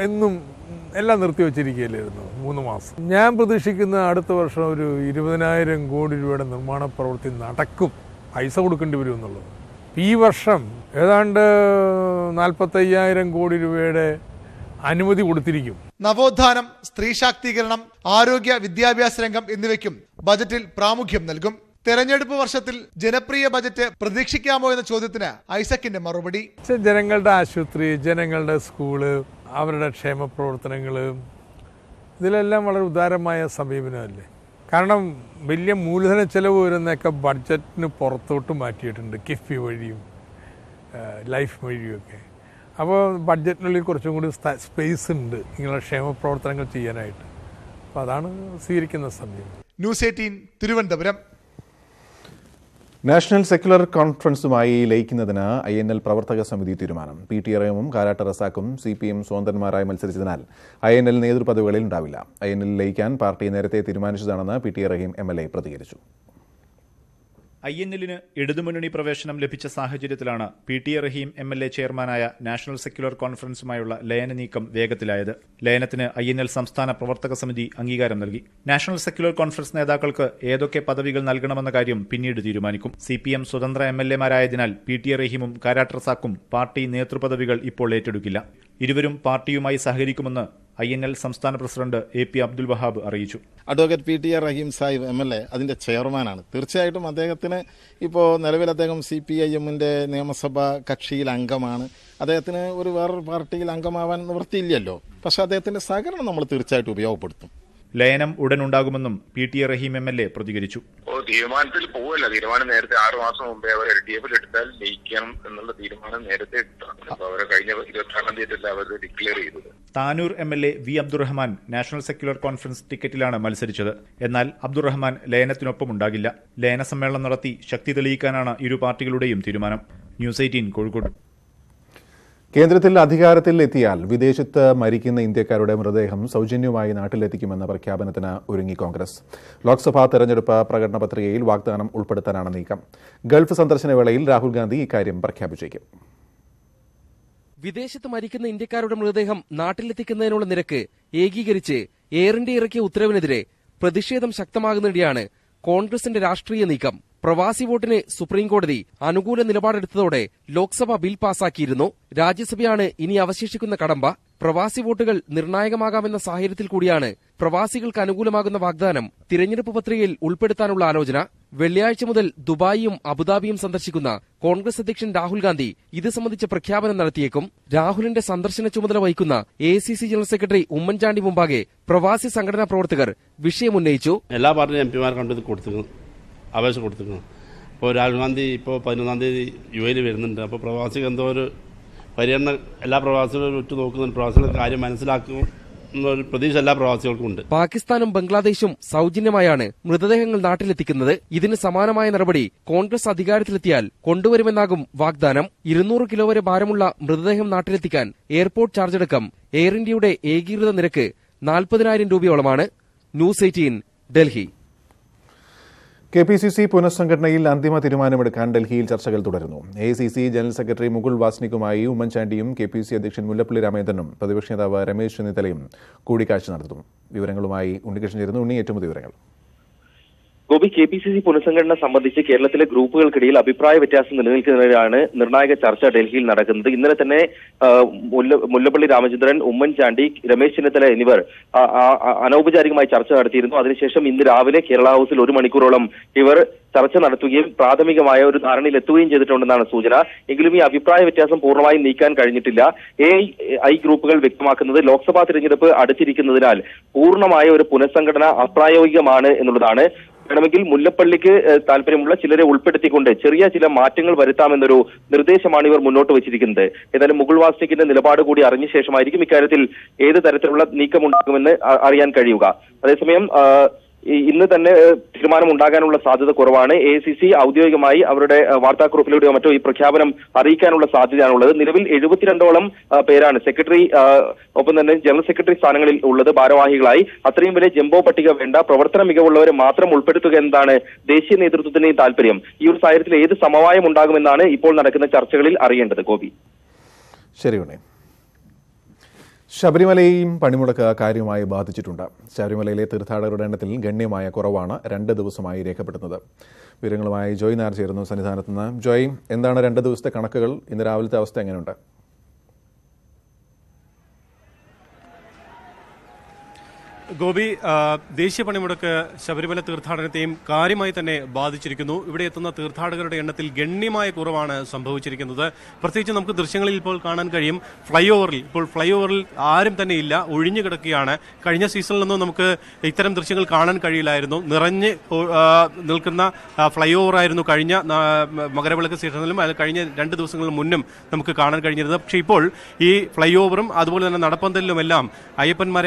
എന്നും എല്ലാം നിർത്തിവെച്ചിരിക്കുകയല്ലായിരുന്നു 3 മാസം. ഞാൻ പ്രതീക്ഷിക്കുന്ന അടുത്ത വർഷം ഒരു 20,000 കോടി രൂപയുടെ നിർമ്മാണ പ്രവൃത്തി നടക്കും. പൈസ കൊടുക്കേണ്ടി വരും എന്നുള്ളത്. ഈ വർഷം ഏതാണ്ട് 45,000 കോടി രൂപയുടെ അനുമതി കൊടുത്തിരിക്കും. നവോത്ഥാനം, സ്ത്രീ ശാക്തീകരണം, ആരോഗ്യ വിദ്യാഭ്യാസ രംഗം എന്നിവയ്ക്കും ബജറ്റിൽ പ്രാമുഖ്യം നൽകും. തെരഞ്ഞെടുപ്പ് വർഷത്തിൽ ജനപ്രിയ ബജറ്റ് പ്രതീക്ഷിക്കാമോ എന്ന ചോദ്യത്തിന് ഐസക്കിന്റെ മറുപടി. ജനങ്ങളുടെ ആശുപത്രി, ജനങ്ങളുടെ സ്കൂള്, അവരുടെ ക്ഷേമ പ്രവർത്തനങ്ങൾ, ഇതിലെല്ലാം വളരെ ഉദാരമായ സമീപനമല്ലേ. കാരണം വലിയ മൂലധന ചെലവ് വരുന്നതൊക്കെ ബഡ്ജറ്റിന് പുറത്തോട്ട് മാറ്റിയിട്ടുണ്ട്, കിഫ്ബി വഴിയും ലൈഫ് വഴിയുമൊക്കെ. അപ്പോൾ ബഡ്ജറ്റിനുള്ളിൽ കുറച്ചും കൂടി സ്പേസ് ഉണ്ട് ഇങ്ങനെയുള്ള ക്ഷേമ പ്രവർത്തനങ്ങൾ ചെയ്യാനായിട്ട്. അപ്പോൾ അതാണ് സ്വീകരിക്കുന്ന സമീപനം. ന്യൂസ് 18 തിരുവനന്തപുരം. നാഷണൽ സെക്യുലർ കോൺഫറൻസുമായി ലയിക്കുന്നതിന് INL പ്രവർത്തക സമിതി തീരുമാനം. PTRM-ഉം കാരാട്ട് റസാഖും CPM സ്വതന്ത്രന്മാരായി മത്സരിച്ചതിനാൽ INL നേതൃപദവികളിൽ ഉണ്ടാവില്ല. INL ലയിക്കാൻ പാർട്ടി നേരത്തെ തീരുമാനിച്ചതാണെന്ന് PT റഹീം MLA പ്രതികരിച്ചു. INL-ന് ഇടതുമുന്നണി പ്രവേശനം ലഭിച്ച സാഹചര്യത്തിലാണ് PT റഹീം MLA ചെയർമാനായ നാഷണൽ സെക്യുലർ കോൺഫറൻസുമായുള്ള ലയന നീക്കം വേഗത്തിലായത്. ലയനത്തിന് INL സംസ്ഥാന പ്രവർത്തക സമിതി അംഗീകാരം നൽകി. നാഷണൽ സെക്യുലർ കോൺഫറൻസ് നേതാക്കൾക്ക് ഏതൊക്കെ പദവികൾ നൽകണമെന്ന കാര്യം പിന്നീട് തീരുമാനിക്കും. CPM സ്വതന്ത്ര MLA-മാരായതിനാൽ PT റഹീമും കാരാട്ട് റസാഖും പാർട്ടി നേതൃപദവികൾ ഇപ്പോൾ ഏറ്റെടുക്കില്ല. ഇരുവരും പാർട്ടിയുമായി സഹകരിക്കുമെന്ന് INL സംസ്ഥാന പ്രസിഡന്റ് AP അബ്ദുൽ വഹാബ് അറിയിച്ചു. അഡ്വക്കേറ്റ് PT റഹീം സാഹിബ് MLA അതിന്റെ ചെയർമാനാണ്. തീർച്ചയായിട്ടും അദ്ദേഹത്തിന് ഇപ്പോൾ നിലവിൽ അദ്ദേഹം CPIM-ന്റെ നിയമസഭാ കക്ഷിയിൽ അംഗമാണ്. അദ്ദേഹത്തിന് വേറൊരു പാർട്ടിയിൽ അംഗമാവാൻ നിവൃത്തിയില്ലല്ലോ. പക്ഷെ അദ്ദേഹത്തിന്റെ സഹകരണം നമ്മൾ തീർച്ചയായിട്ടും ഉപയോഗപ്പെടുത്തും. ലയനം ഉടൻ ഉണ്ടാകുമെന്നും PT റഹീം MLA പ്രതികരിച്ചു. തീരുമാനത്തിൽ പോവല്ല. തീരുമാനം നേരത്തെ 6 മാസം മുമ്പേ അവർ LDF എടുത്താൽ ലയിക്കണം എന്നുള്ള തീരുമാനം നേരത്തെ എടുത്താണ്. അവരെ കഴിഞ്ഞ 22-ാം തീയതി അവർ ഡിക്ലെയർ ചെയ്തത്. Tanur MLA V Abdurahman national secular conference ടിക്കറ്റിലാണ് മത്സരിച്ചത്. എന്നാൽ അബ്ദുറഹ്മാൻ ലയനത്തിനൊപ്പം ഉണ്ടാകില്ല. ലയന സമ്മേളനം നടത്തി ശക്തി തെളിയിക്കാനാണ് ഇരു പാർട്ടികളുടെയും തീരുമാനം. ന്യൂസ് 18 കോഴിക്കോട്. കേന്ദ്രത്തിൽ അധികാരത്തിൽ എത്തിയാൽ വിദേശത്ത് മരിക്കുന്ന ഇന്ത്യക്കാരുടെ മൃതദേഹം സൗജന്യമായി നാട്ടിലെത്തിക്കുമെന്ന പ്രഖ്യാപനത്തിന് ഒരുങ്ങി കോൺഗ്രസ്. ലോക്സഭാ തെരഞ്ഞെടുപ്പ് പ്രകടന പത്രികയിൽ വാഗ്ദാനം ഉൾപ്പെടുത്താനാണ് നീക്കം. ഗൾഫ് സന്ദർശന വേളയിൽ രാഹുൽ ഗാന്ധി ഇക്കാര്യം പ്രഖ്യാപിച്ചേക്കും. വിദേശത്ത് മരിക്കുന്ന ഇന്ത്യക്കാരുടെ മൃതദേഹം നാട്ടിലെത്തിക്കുന്നതിനുള്ള നിരക്ക് ഏകീകരിച്ച് എയർ ഇന്ത്യ ഇറക്കിയ ഉത്തരവിനെതിരെ പ്രതിഷേധം ശക്തമാകുന്നതിനിടെയാണ് കോൺഗ്രസിന്റെ രാഷ്ട്രീയ നീക്കം. പ്രവാസി വോട്ടിന് സുപ്രീംകോടതി അനുകൂല നിലപാടെടുത്തതോടെ ലോക്സഭ ബിൽ പാസാക്കിയിരുന്നു. രാജ്യസഭയാണ് ഇനി അവശേഷിക്കുന്ന കടമ്പ. പ്രവാസി വോട്ടുകൾ നിർണായകമാകാമെന്ന സാഹചര്യത്തിൽ കൂടിയാണ് പ്രവാസികൾക്ക് അനുകൂലമാകുന്ന വാഗ്ദാനം തിരഞ്ഞെടുപ്പ് പത്രികയിൽ ഉൾപ്പെടുത്താനുള്ള ആലോചന. വെള്ളിയാഴ്ച മുതൽ ദുബായിയും അബുദാബിയും സന്ദർശിക്കുന്ന കോൺഗ്രസ് അധ്യക്ഷൻ രാഹുൽ ഗാന്ധി ഇത് സംബന്ധിച്ച പ്രഖ്യാപനം നടത്തിയേക്കും. രാഹുലിന്റെ സന്ദർശന ചുമതല വഹിക്കുന്ന AICC ജനറൽ സെക്രട്ടറി ഉമ്മൻചാണ്ടി മുമ്പാകെ പ്രവാസി സംഘടനാ പ്രവർത്തകർ വിഷയമുന്നയിച്ചു. എല്ലാ പാർട്ടി MPമാർ കണ്ടത് കൊടുത്തിരുന്നു, അപേക്ഷ കൊടുത്തിരുന്നു. ഇപ്പോൾ രാഹുൽ ഗാന്ധി ഇപ്പോൾ 11-ാം തീയതി UAE വരുന്നുണ്ട്. അപ്പോൾ പ്രവാസികൾ എന്തോ ഒരു പരിഗണന എല്ലാ പ്രവാസികളും ഉറ്റു നോക്കുന്നുണ്ട്. പ്രവാസികളുടെ കാര്യം മനസ്സിലാക്കും എന്നൊരു പ്രതീക്ഷ എല്ലാ പ്രവാസികൾക്കും ഉണ്ട്. പാകിസ്ഥാനും ബംഗ്ലാദേശും സൗജന്യമായാണ് മൃതദേഹങ്ങൾ നാട്ടിലെത്തിക്കുന്നത്. ഇതിന് സമാനമായ നടപടി കോൺഗ്രസ് അധികാരത്തിലെത്തിയാൽ കൊണ്ടുവരുമെന്നാകും വാഗ്ദാനം. 200 കിലോ വരെ ഭാരമുള്ള മൃതദേഹം നാട്ടിലെത്തിക്കാൻ എയർപോർട്ട് ചാർജ് അടക്കം എയർ ഇന്ത്യയുടെ ഏകീകൃത നിരക്ക് 40,000 രൂപയോളമാണ്. ന്യൂസ് 18 ഡൽഹി. KPCC പുനഃസംഘടനയിൽ അന്തിമ തീരുമാനമെടുക്കാൻ ഡൽഹിയിൽ ചർച്ചകൾ തുടരുന്നു. AICC ജനറൽ സെക്രട്ടറി മുകുൾ വാസ്നിക്കുമായി ഉമ്മൻചാണ്ടിയും KPCC അധ്യക്ഷൻ മുല്ലപ്പള്ളി രാമചന്ദ്രനും പ്രതിപക്ഷ നേതാവ് രമേശ് ചെന്നിത്തലയും കൂടിക്കാഴ്ച നടത്തും. വിവരങ്ങളുമായി ഉണ്ണികൃഷ്ണൻ ചേരുന്നു. ഉണ്ണി, ഏറ്റവും പുതിയ വിവരങ്ങൾ. ഗോപി, KPCC പുനഃസംഘടന സംബന്ധിച്ച് കേരളത്തിലെ ഗ്രൂപ്പുകൾക്കിടയിൽ അഭിപ്രായ വ്യത്യാസം നിലനിൽക്കുന്നതിനാണ് നിർണായക ചർച്ച ഡൽഹിയിൽ നടക്കുന്നത്. ഇന്നലെ തന്നെ മുല്ലപ്പള്ളി രാമചന്ദ്രൻ, ഉമ്മൻചാണ്ടി, രമേശ് ചെന്നിത്തല എന്നിവർ അനൗപചാരികമായി ചർച്ച നടത്തിയിരുന്നു. അതിനുശേഷം ഇന്ന് രാവിലെ കേരള ഹൌസിൽ 1 മണിക്കൂറോളം ഇവർ ചർച്ച നടത്തുകയും പ്രാഥമികമായ ഒരു ധാരണയിൽ എത്തുകയും ചെയ്തിട്ടുണ്ടെന്നാണ് സൂചന. എങ്കിലും ഈ അഭിപ്രായ വ്യത്യാസം പൂർണ്ണമായും നീക്കാൻ കഴിഞ്ഞിട്ടില്ല. AI ഗ്രൂപ്പുകൾ വ്യക്തമാക്കുന്നത് ലോക്സഭാ തിരഞ്ഞെടുപ്പ് അടുത്തിരിക്കുന്നതിനാൽ പൂർണ്ണമായ ഒരു പുനഃസംഘടന അപ്രായോഗികമാണ് എന്നുള്ളതാണ്. വേണമെങ്കിൽ മുല്ലപ്പള്ളിക്ക് താല്പര്യമുള്ള ചിലരെ ഉൾപ്പെടുത്തിക്കൊണ്ട് ചെറിയ ചില മാറ്റങ്ങൾ വരുത്താമെന്നൊരു നിർദ്ദേശമാണ് ഇവർ മുന്നോട്ട് വെച്ചിരിക്കുന്നത്. ഏതായാലും മുകുൾ വാസ്നിക്കിന്റെ നിലപാട് കൂടി അറിഞ്ഞ ശേഷമായിരിക്കും ഇക്കാര്യത്തിൽ ഏത് തരത്തിലുള്ള നീക്കമുണ്ടാകുമെന്ന് അറിയാൻ കഴിയുക. അതേസമയം ഇന്ന് തന്നെ തീരുമാനം ഉണ്ടാകാനുള്ള സാധ്യത കുറവാണ്. AICC ഔദ്യോഗികമായി അവരുടെ വാർത്താക്കുറിപ്പിലൂടെയോ മറ്റോ ഈ പ്രഖ്യാപനം അറിയിക്കാനുള്ള സാധ്യതയാണുള്ളത്. നിലവിൽ 72ഓളം പേരാണ് സെക്രട്ടറി ഒപ്പം തന്നെ ജനറൽ സെക്രട്ടറി സ്ഥാനങ്ങളിൽ ഉള്ളത് ഭാരവാഹികളായി. അത്രയും വലിയ ജംബോ പട്ടിക വേണ്ട, പ്രവർത്തന മികവുള്ളവരെ മാത്രം ഉൾപ്പെടുത്തുക എന്നതാണ് ദേശീയ നേതൃത്വത്തിന്റെയും താല്പര്യം. ഈ ഒരു സാഹചര്യത്തിൽ ഏത് സമവായം ഉണ്ടാകുമെന്നാണ് ഇപ്പോൾ നടക്കുന്ന ചർച്ചകളിൽ അറിയേണ്ടത്. ഗോപി. ശരി. ശബരിമലയെയും പണിമുടക്ക് കാര്യമായി ബാധിച്ചിട്ടുണ്ട്. ശബരിമലയിലെ തീർത്ഥാടകരുടെ എണ്ണത്തിൽ ഗണ്യമായ കുറവാണ് 2 ദിവസമായി രേഖപ്പെടുന്നത്. വിവരങ്ങളുമായി ജോയ് നായർ ചേരുന്നു സന്നിധാനത്ത് നിന്ന്. ജോയ്, എന്താണ് 2 ദിവസത്തെ കണക്കുകൾ? ഇന്ന് രാവിലത്തെ അവസ്ഥ എങ്ങനെയുണ്ട്? ഗോപി, ദേശീയ പണിമുടക്ക് ശബരിമല തീർത്ഥാടനത്തെയും കാര്യമായി തന്നെ ബാധിച്ചിരിക്കുന്നു. ഇവിടെ എത്തുന്ന തീർത്ഥാടകരുടെ എണ്ണത്തിൽ ഗണ്യമായ കുറവാണ് സംഭവിച്ചിരിക്കുന്നത്. പ്രത്യേകിച്ച് നമുക്ക് ദൃശ്യങ്ങളിൽ ഇപ്പോൾ കാണാൻ കഴിയും, ഫ്ലൈ ഓവറിൽ ആരും തന്നെ ഇല്ല, ഒഴിഞ്ഞു കിടക്കുകയാണ്. കഴിഞ്ഞ സീസണിൽ നിന്നും നമുക്ക് ഇത്തരം ദൃശ്യങ്ങൾ കാണാൻ കഴിയില്ലായിരുന്നു. നിറഞ്ഞ് നിൽക്കുന്ന ഫ്ലൈ ഓവറായിരുന്നു കഴിഞ്ഞ മകരവിളക്ക് സീസണിലും കഴിഞ്ഞ 2 ദിവസങ്ങൾക്ക് മുന്നും നമുക്ക് കാണാൻ കഴിഞ്ഞിരുന്നത്. പക്ഷേ ഇപ്പോൾ ഈ ഫ്ലൈ ഓവറും അതുപോലെ തന്നെ നടപ്പന്തലിലുമെല്ലാം അയ്യപ്പന്മാർ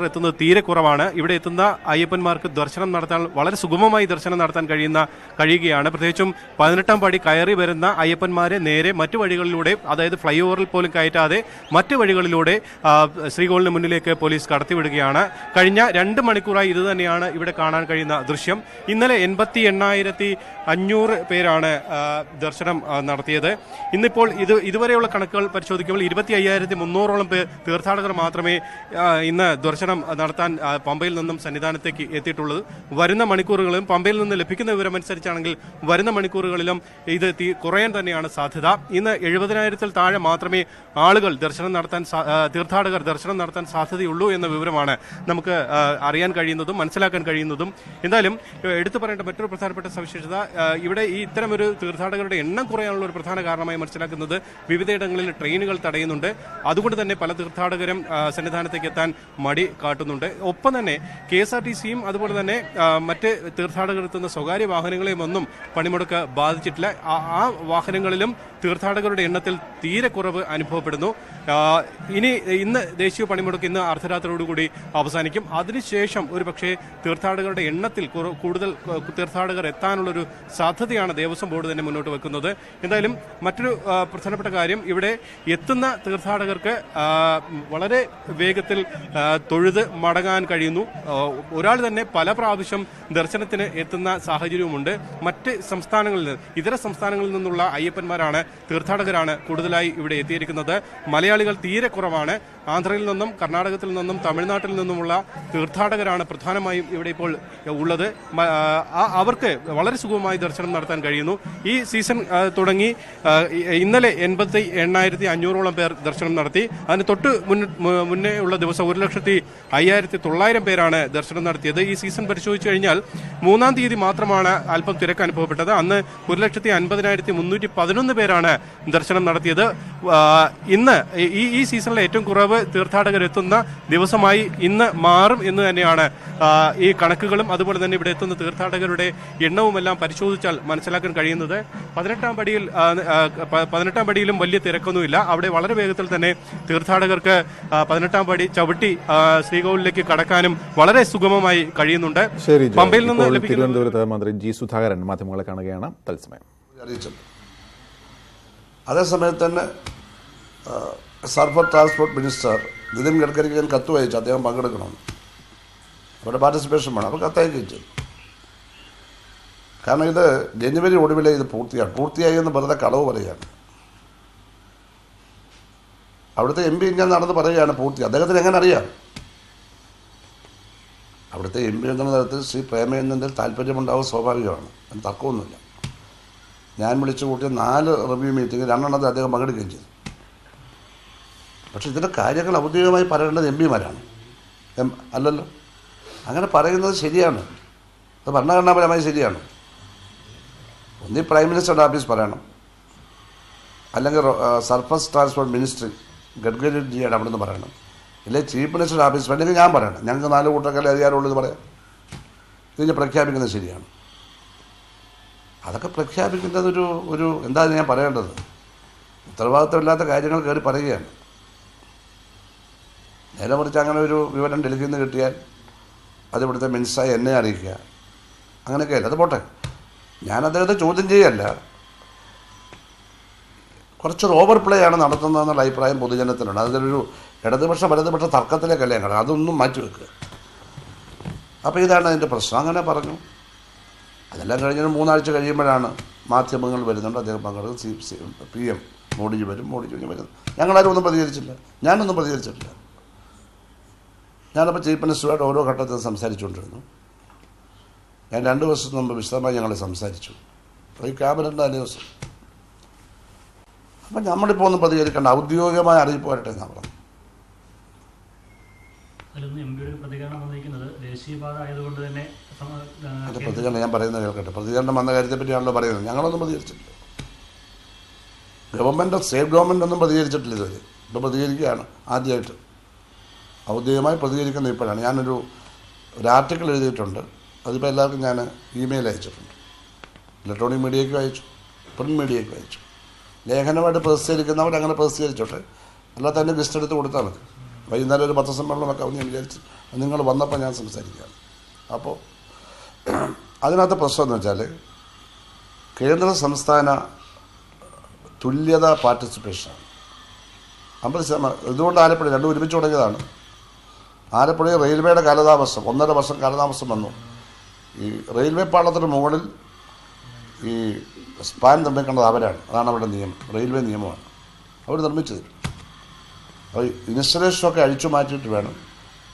എത്തുന്നത് തീരെ കുറവാണ്. ഇവിടെ എത്തുന്ന അയ്യപ്പന്മാർക്ക് ദർശനം നടത്താൻ വളരെ സുഗമമായി ദർശനം നടത്താൻ കഴിയുകയാണ്. പ്രത്യേകിച്ചും 18ാം പടി കയറി വരുന്ന അയ്യപ്പന്മാരെ നേരെ മറ്റു വഴികളിലൂടെ, അതായത് ഫ്ലൈ ഓവറിൽ പോലും കയറ്റാതെ മറ്റു വഴികളിലൂടെ ശ്രീകോവിലിന് മുന്നിലേക്ക് പോലീസ് കടത്തിവിടുകയാണ്. കഴിഞ്ഞ 2 മണിക്കൂറായി ഇത് തന്നെയാണ് ഇവിടെ കാണാൻ കഴിയുന്ന ദൃശ്യം. ഇന്നലെ 88,500 പേരാണ് ദർശനം നടത്തിയത്. ഇന്നിപ്പോൾ ഇതുവരെയുള്ള കണക്കുകൾ പരിശോധിക്കുമ്പോൾ 25,300ഓളം തീർത്ഥാടകർ മാത്രമേ ഇന്ന് ദർശനം നടത്താൻ പമ്പയിൽ നിന്നും സന്നിധാനത്തേക്ക് എത്തിയിട്ടുള്ളത്. വരുന്ന മണിക്കൂറുകളിലും പമ്പയിൽ നിന്ന് ലഭിക്കുന്ന വിവരമനുസരിച്ചാണെങ്കിൽ വരുന്ന മണിക്കൂറുകളിലും ഇത് കുറയാൻ തന്നെയാണ് സാധ്യത. ഇന്ന് 70,000-ൽ താഴെ മാത്രമേ ആളുകൾ തീർത്ഥാടകർ ദർശനം നടത്താൻ സാധ്യതയുള്ളൂ എന്ന വിവരമാണ് നമുക്ക് അറിയാൻ കഴിയുന്നതും മനസ്സിലാക്കാൻ കഴിയുന്നതും. എന്തായാലും എടുത്തു പറയേണ്ട മറ്റൊരു പ്രധാനപ്പെട്ട സവിശേഷത, ഇവിടെ ഈ ഇത്തരമൊരു തീർത്ഥാടകരുടെ എണ്ണം കുറയാനുള്ള ഒരു പ്രധാന കാരണമായി മനസ്സിലാക്കുന്നത് വിവിധയിടങ്ങളിൽ ട്രെയിനുകൾ തടയുന്നുണ്ട്. അതുകൊണ്ട് തന്നെ പല തീർത്ഥാടകരും സന്നിധാനത്തേക്ക് എത്താൻ മടി കാട്ടുന്നുണ്ട്. ഒപ്പം തന്നെ KSRTCയും അതുപോലെ തന്നെ മറ്റ് തീർത്ഥാടകർ എത്തുന്ന സ്വകാര്യ വാഹനങ്ങളെയും ഒന്നും പണിമുടക്ക് ബാധിച്ചിട്ടില്ല. ആ വാഹനങ്ങളിലും തീർത്ഥാടകരുടെ എണ്ണത്തിൽ തീരെ കുറവ് അനുഭവപ്പെടുന്നു. ഇന്ന് ദേശീയ പണിമുടക്ക് ഇന്ന് അർദ്ധരാത്രിയോടുകൂടി അവസാനിക്കും. അതിനുശേഷം ഒരു പക്ഷേ തീർത്ഥാടകരുടെ എണ്ണത്തിൽ കൂടുതൽ തീർത്ഥാടകർ എത്താനുള്ളൊരു സാധ്യതയാണ് ദേവസ്വം ബോർഡ് തന്നെ മുന്നോട്ട് വെക്കുന്നത്. എന്തായാലും മറ്റൊരു പ്രധാനപ്പെട്ട കാര്യം, ഇവിടെ എത്തുന്ന തീർത്ഥാടകർക്ക് വളരെ വേഗത്തിൽ തൊഴുത് മടങ്ങാൻ കഴിയുന്നു. ഒരാൾ തന്നെ പല പ്രാവശ്യം ദർശനത്തിന് എത്തുന്ന സാഹചര്യവുമുണ്ട്. മറ്റ് ഇതര സംസ്ഥാനങ്ങളിൽ നിന്നുള്ള അയ്യപ്പന്മാരാണ്, തീർത്ഥാടകരാണ് കൂടുതലായി ഇവിടെ എത്തിയിരിക്കുന്നത്. മലയാളികൾ തീരെ കുറവാണ്. ആന്ധ്രയിൽ നിന്നും കർണാടകത്തിൽ നിന്നും തമിഴ്നാട്ടിൽ നിന്നുമുള്ള തീർത്ഥാടകരാണ് പ്രധാനമായും ഇവിടെ ഇപ്പോൾ ഉള്ളത്. അവർക്ക് വളരെ സുഗമമായി ദർശനം നടത്താൻ കഴിയുന്നു. ഈ സീസൺ തുടങ്ങി ഇന്നലെ 88,500ഓളം പേർ ദർശനം നടത്തി. അതിന് തൊട്ട് മുന്നേ ഉള്ള ദിവസം 1,05,900 പേരാണ് ദർശനം നടത്തിയത്. ഈ സീസൺ പരിശോധിച്ചു കഴിഞ്ഞാൽ 3-ാം തീയതി മാത്രമാണ് അല്പം തിരക്ക് അനുഭവപ്പെട്ടത്. അന്ന് 1,50,311 പേരാണ് ദർശനം നടത്തിയത്. ഇന്ന് ഈ സീസണിലെ ഏറ്റവും കുറവ് തീർത്ഥാടകർ എത്തുന്ന ദിവസമായി ഇന്ന് മാറും എന്ന് തന്നെയാണ് ഈ കണക്കുകളും അതുപോലെ തന്നെ ഇവിടെ എത്തുന്ന തീർത്ഥാടകരുടെ എണ്ണവുമെല്ലാം പരിശോധിച്ചാൽ മനസ്സിലാക്കാൻ കഴിയുന്നത്. 18ാം പടിയിലും വലിയ തിരക്കൊന്നുമില്ല. അവിടെ വളരെ വേഗത്തിൽ തന്നെ തീർത്ഥാടകർക്ക് 18ാം പടി ചവിട്ടി ശ്രീകോവിലേക്ക് കടക്കാനും വളരെ സുഗമമായി കഴിയുന്നുണ്ട്. പമ്പയിൽ നിന്ന് തിരുവനന്തപുരത്ത് മന്ത്രി ജി സുധാകരൻ മാധ്യമങ്ങളെ കാണുകയാണ് തത്സമയം. അതേസമയത്ത് തന്നെ സർഫർ ട്രാൻസ്പോർട്ട് മിനിസ്റ്റർ നിതിൻ ഗഡ്കരിക്ക് ഞാൻ കത്ത് വായിച്ചു, അദ്ദേഹം പങ്കെടുക്കണം, അവരുടെ പാർട്ടിസിപ്പേഷൻ വേണം. അപ്പോൾ കത്തയക്കുകയും ചെയ്തു. കാരണം ഇത് ജനുവരി ഒടുവിലെ ഇത് പൂർത്തിയായി എന്ന് വെറുതെ കളവ് പറയുകയാണ്. അവിടുത്തെ MP ഞാൻ നടന്ന് പറയുകയാണ് പൂർത്തി. അദ്ദേഹത്തിന് എങ്ങനെ അറിയാം? അവിടുത്തെ MP എന്ന തരത്തിൽ ശ്രീ പ്രേമചന്ദ്രൻ്റെ താല്പര്യമുണ്ടാവും, സ്വാഭാവികമാണ്, അതിന് തർക്കമൊന്നുമില്ല. ഞാൻ വിളിച്ചു കൂട്ടിയ 4 റിവ്യൂ മീറ്റിംഗ് 2 അദ്ദേഹം പങ്കെടുക്കുകയും ചെയ്തു. പക്ഷെ ഇതിൻ്റെ കാര്യങ്ങൾ ഔദ്യോഗികമായി പറയേണ്ടത് MP-മാരാണ്, അല്ലല്ലോ. അങ്ങനെ പറയുന്നത് ശരിയാണ്, അത് ഭരണഘടനാപരമായി ശരിയാണ്. ഒന്നീ പ്രൈം മിനിസ്റ്ററുടെ ഓഫീസ് പറയണം, അല്ലെങ്കിൽ സർഫസ് ട്രാൻസ്പോർട്ട് മിനിസ്ട്രി ഗഡ്കരിജിയുടെ അവിടെ നിന്ന് പറയണം, ഇല്ലെങ്കിൽ ചീഫ് മിനിസ്റ്ററുടെ ഓഫീസ് വേണമെങ്കിൽ ഞാൻ പറയണം. ഞങ്ങൾക്ക് 4 കൂട്ടക്കല്ലേ അധികാരമുള്ളൂ എന്ന് പറയാം. ഇതിന് പ്രഖ്യാപിക്കുന്നത് ശരിയാണ്. അതൊക്കെ പ്രഖ്യാപിക്കുന്നത് ഒരു എന്താണ് ഞാൻ പറയേണ്ടത്? ഉത്തരവാദിത്തമില്ലാത്ത കാര്യങ്ങൾ കയറി പറയുകയാണ്. നേരെ മറിച്ച് അങ്ങനെ ഒരു വിവരം ഡൽഹിയിൽ നിന്ന് കിട്ടിയാൽ അത് ഇവിടുത്തെ മിനിസ്റ്ററായി എന്നെ അറിയിക്കുക, അങ്ങനെയൊക്കെയല്ല. അത് പോട്ടെ, ഞാൻ അദ്ദേഹത്തെ ചോദ്യം ചെയ്യല്ല. കുറച്ചൊരു ഓവർ പ്ലേ ആണ് നടത്തുന്നതെന്നുള്ള അഭിപ്രായം പൊതുജനത്തിനുണ്ട്. അതിലൊരു ഇടതുപക്ഷ വലതുപക്ഷ തർക്കത്തിലേക്കല്ലേ ഞങ്ങൾ, അതൊന്നും മാറ്റിവെക്കുക. അപ്പോൾ ഇതാണ് അതിൻ്റെ പ്രശ്നം. അങ്ങനെ പറഞ്ഞു. അതെല്ലാം കഴിഞ്ഞ് 3 ആഴ്ച കഴിയുമ്പോഴാണ് മാധ്യമങ്ങൾ വരുന്നുണ്ട്, അദ്ദേഹം പങ്കെടുക്കും, PM മോഡിജി വരും, മോഡിജി വരുന്നു. ഞങ്ങളാരും ഒന്നും പ്രതികരിച്ചില്ല, ഞാനൊന്നും പ്രതികരിച്ചിട്ടില്ല. ഞാനപ്പോൾ ചീഫ് മിനിസ്റ്ററുമായിട്ട് ഓരോ ഘട്ടത്തിൽ സംസാരിച്ചുകൊണ്ടിരുന്നു. ഞാൻ 2 ദിവസം മുമ്പ് വിശദമായി ഞങ്ങൾ സംസാരിച്ചു, ഈ ക്യാബിനറ്റിൻ്റെ തലേ ദിവസം. അപ്പം നമ്മളിപ്പോൾ ഒന്നും പ്രതികരിക്കേണ്ട, ഔദ്യോഗികമായ അറിയിപ്പ് വരട്ടെ എന്നാണ് പറഞ്ഞത്. അതിലൊന്ന് എംപിയുടെ പ്രതികരണം വന്നിരിക്കുന്നത് ദേശീയപാത ആയതുകൊണ്ട് തന്നെ അത് പ്രതികരണം ഞാൻ പറയുന്നത് കേൾക്കട്ടെ. പ്രതികരണം വന്ന കാര്യത്തെപ്പറ്റിയാണല്ലോ പറയുന്നത്. ഞങ്ങളൊന്നും പ്രതികരിച്ചിട്ടില്ല. സ്റ്റേറ്റ് ഗവൺമെൻറ് ഒന്നും പ്രതികരിച്ചിട്ടില്ല ഇതുവരെ. ഇപ്പോൾ പ്രതികരിക്കുകയാണ് ആദ്യമായിട്ട്. ഔദ്യോഗികമായി പ്രതികരിക്കുന്ന ഇപ്പോഴാണ്. ഞാനൊരു ആർട്ടിക്കിൾ എഴുതിയിട്ടുണ്ട്. അതിപ്പോൾ എല്ലാവർക്കും ഞാൻ ഇമെയിൽ അയച്ചിട്ടുണ്ട്. ഇലക്ട്രോണിക് മീഡിയയ്ക്കും അയച്ചു, പ്രിൻറ്റ് മീഡിയയ്ക്കും അയച്ചു. ലേഖനമായിട്ട് പ്രസിദ്ധീകരിക്കുന്നവർ അങ്ങനെ പ്രസിദ്ധീകരിച്ചോട്ടെ, അല്ലാതെ തന്നെ ലിസ്റ്റ് എടുത്ത് കൊടുത്താൽ മതി. വൈകുന്നേരം ഒരു പത്രസമ്മേളനമൊക്കെ ഞാൻ വിചാരിച്ചു നിങ്ങൾ വന്നപ്പോൾ ഞാൻ സംസാരിക്കുകയാണ്. അപ്പോൾ അതിനകത്ത് പ്രശ്നം എന്ന് വെച്ചാൽ കേന്ദ്ര സംസ്ഥാന തുല്യത പാർട്ടിസിപ്പേഷനാണ് 50%. ഇതുകൊണ്ട് ആലപ്പുഴ രണ്ടും ഒരുമിച്ച് തുടങ്ങിയതാണ്. ആലപ്പുഴയിൽ റെയിൽവേയുടെ കാലതാമസം 1.5 വർഷം കാലതാമസം വന്നു. ഈ റെയിൽവേ പാളത്തിന് മുകളിൽ ഈ സ്പാൻ നിർമ്മിക്കേണ്ടത് അവരാണ്. അതാണ് അവരുടെ നിയമം, റെയിൽവേ നിയമമാണ്. അവർ നിർമ്മിച്ചത്. അപ്പോൾ ഇൻസ്റ്റലേഷനൊക്കെ അഴിച്ചു മാറ്റിയിട്ട് വേണം.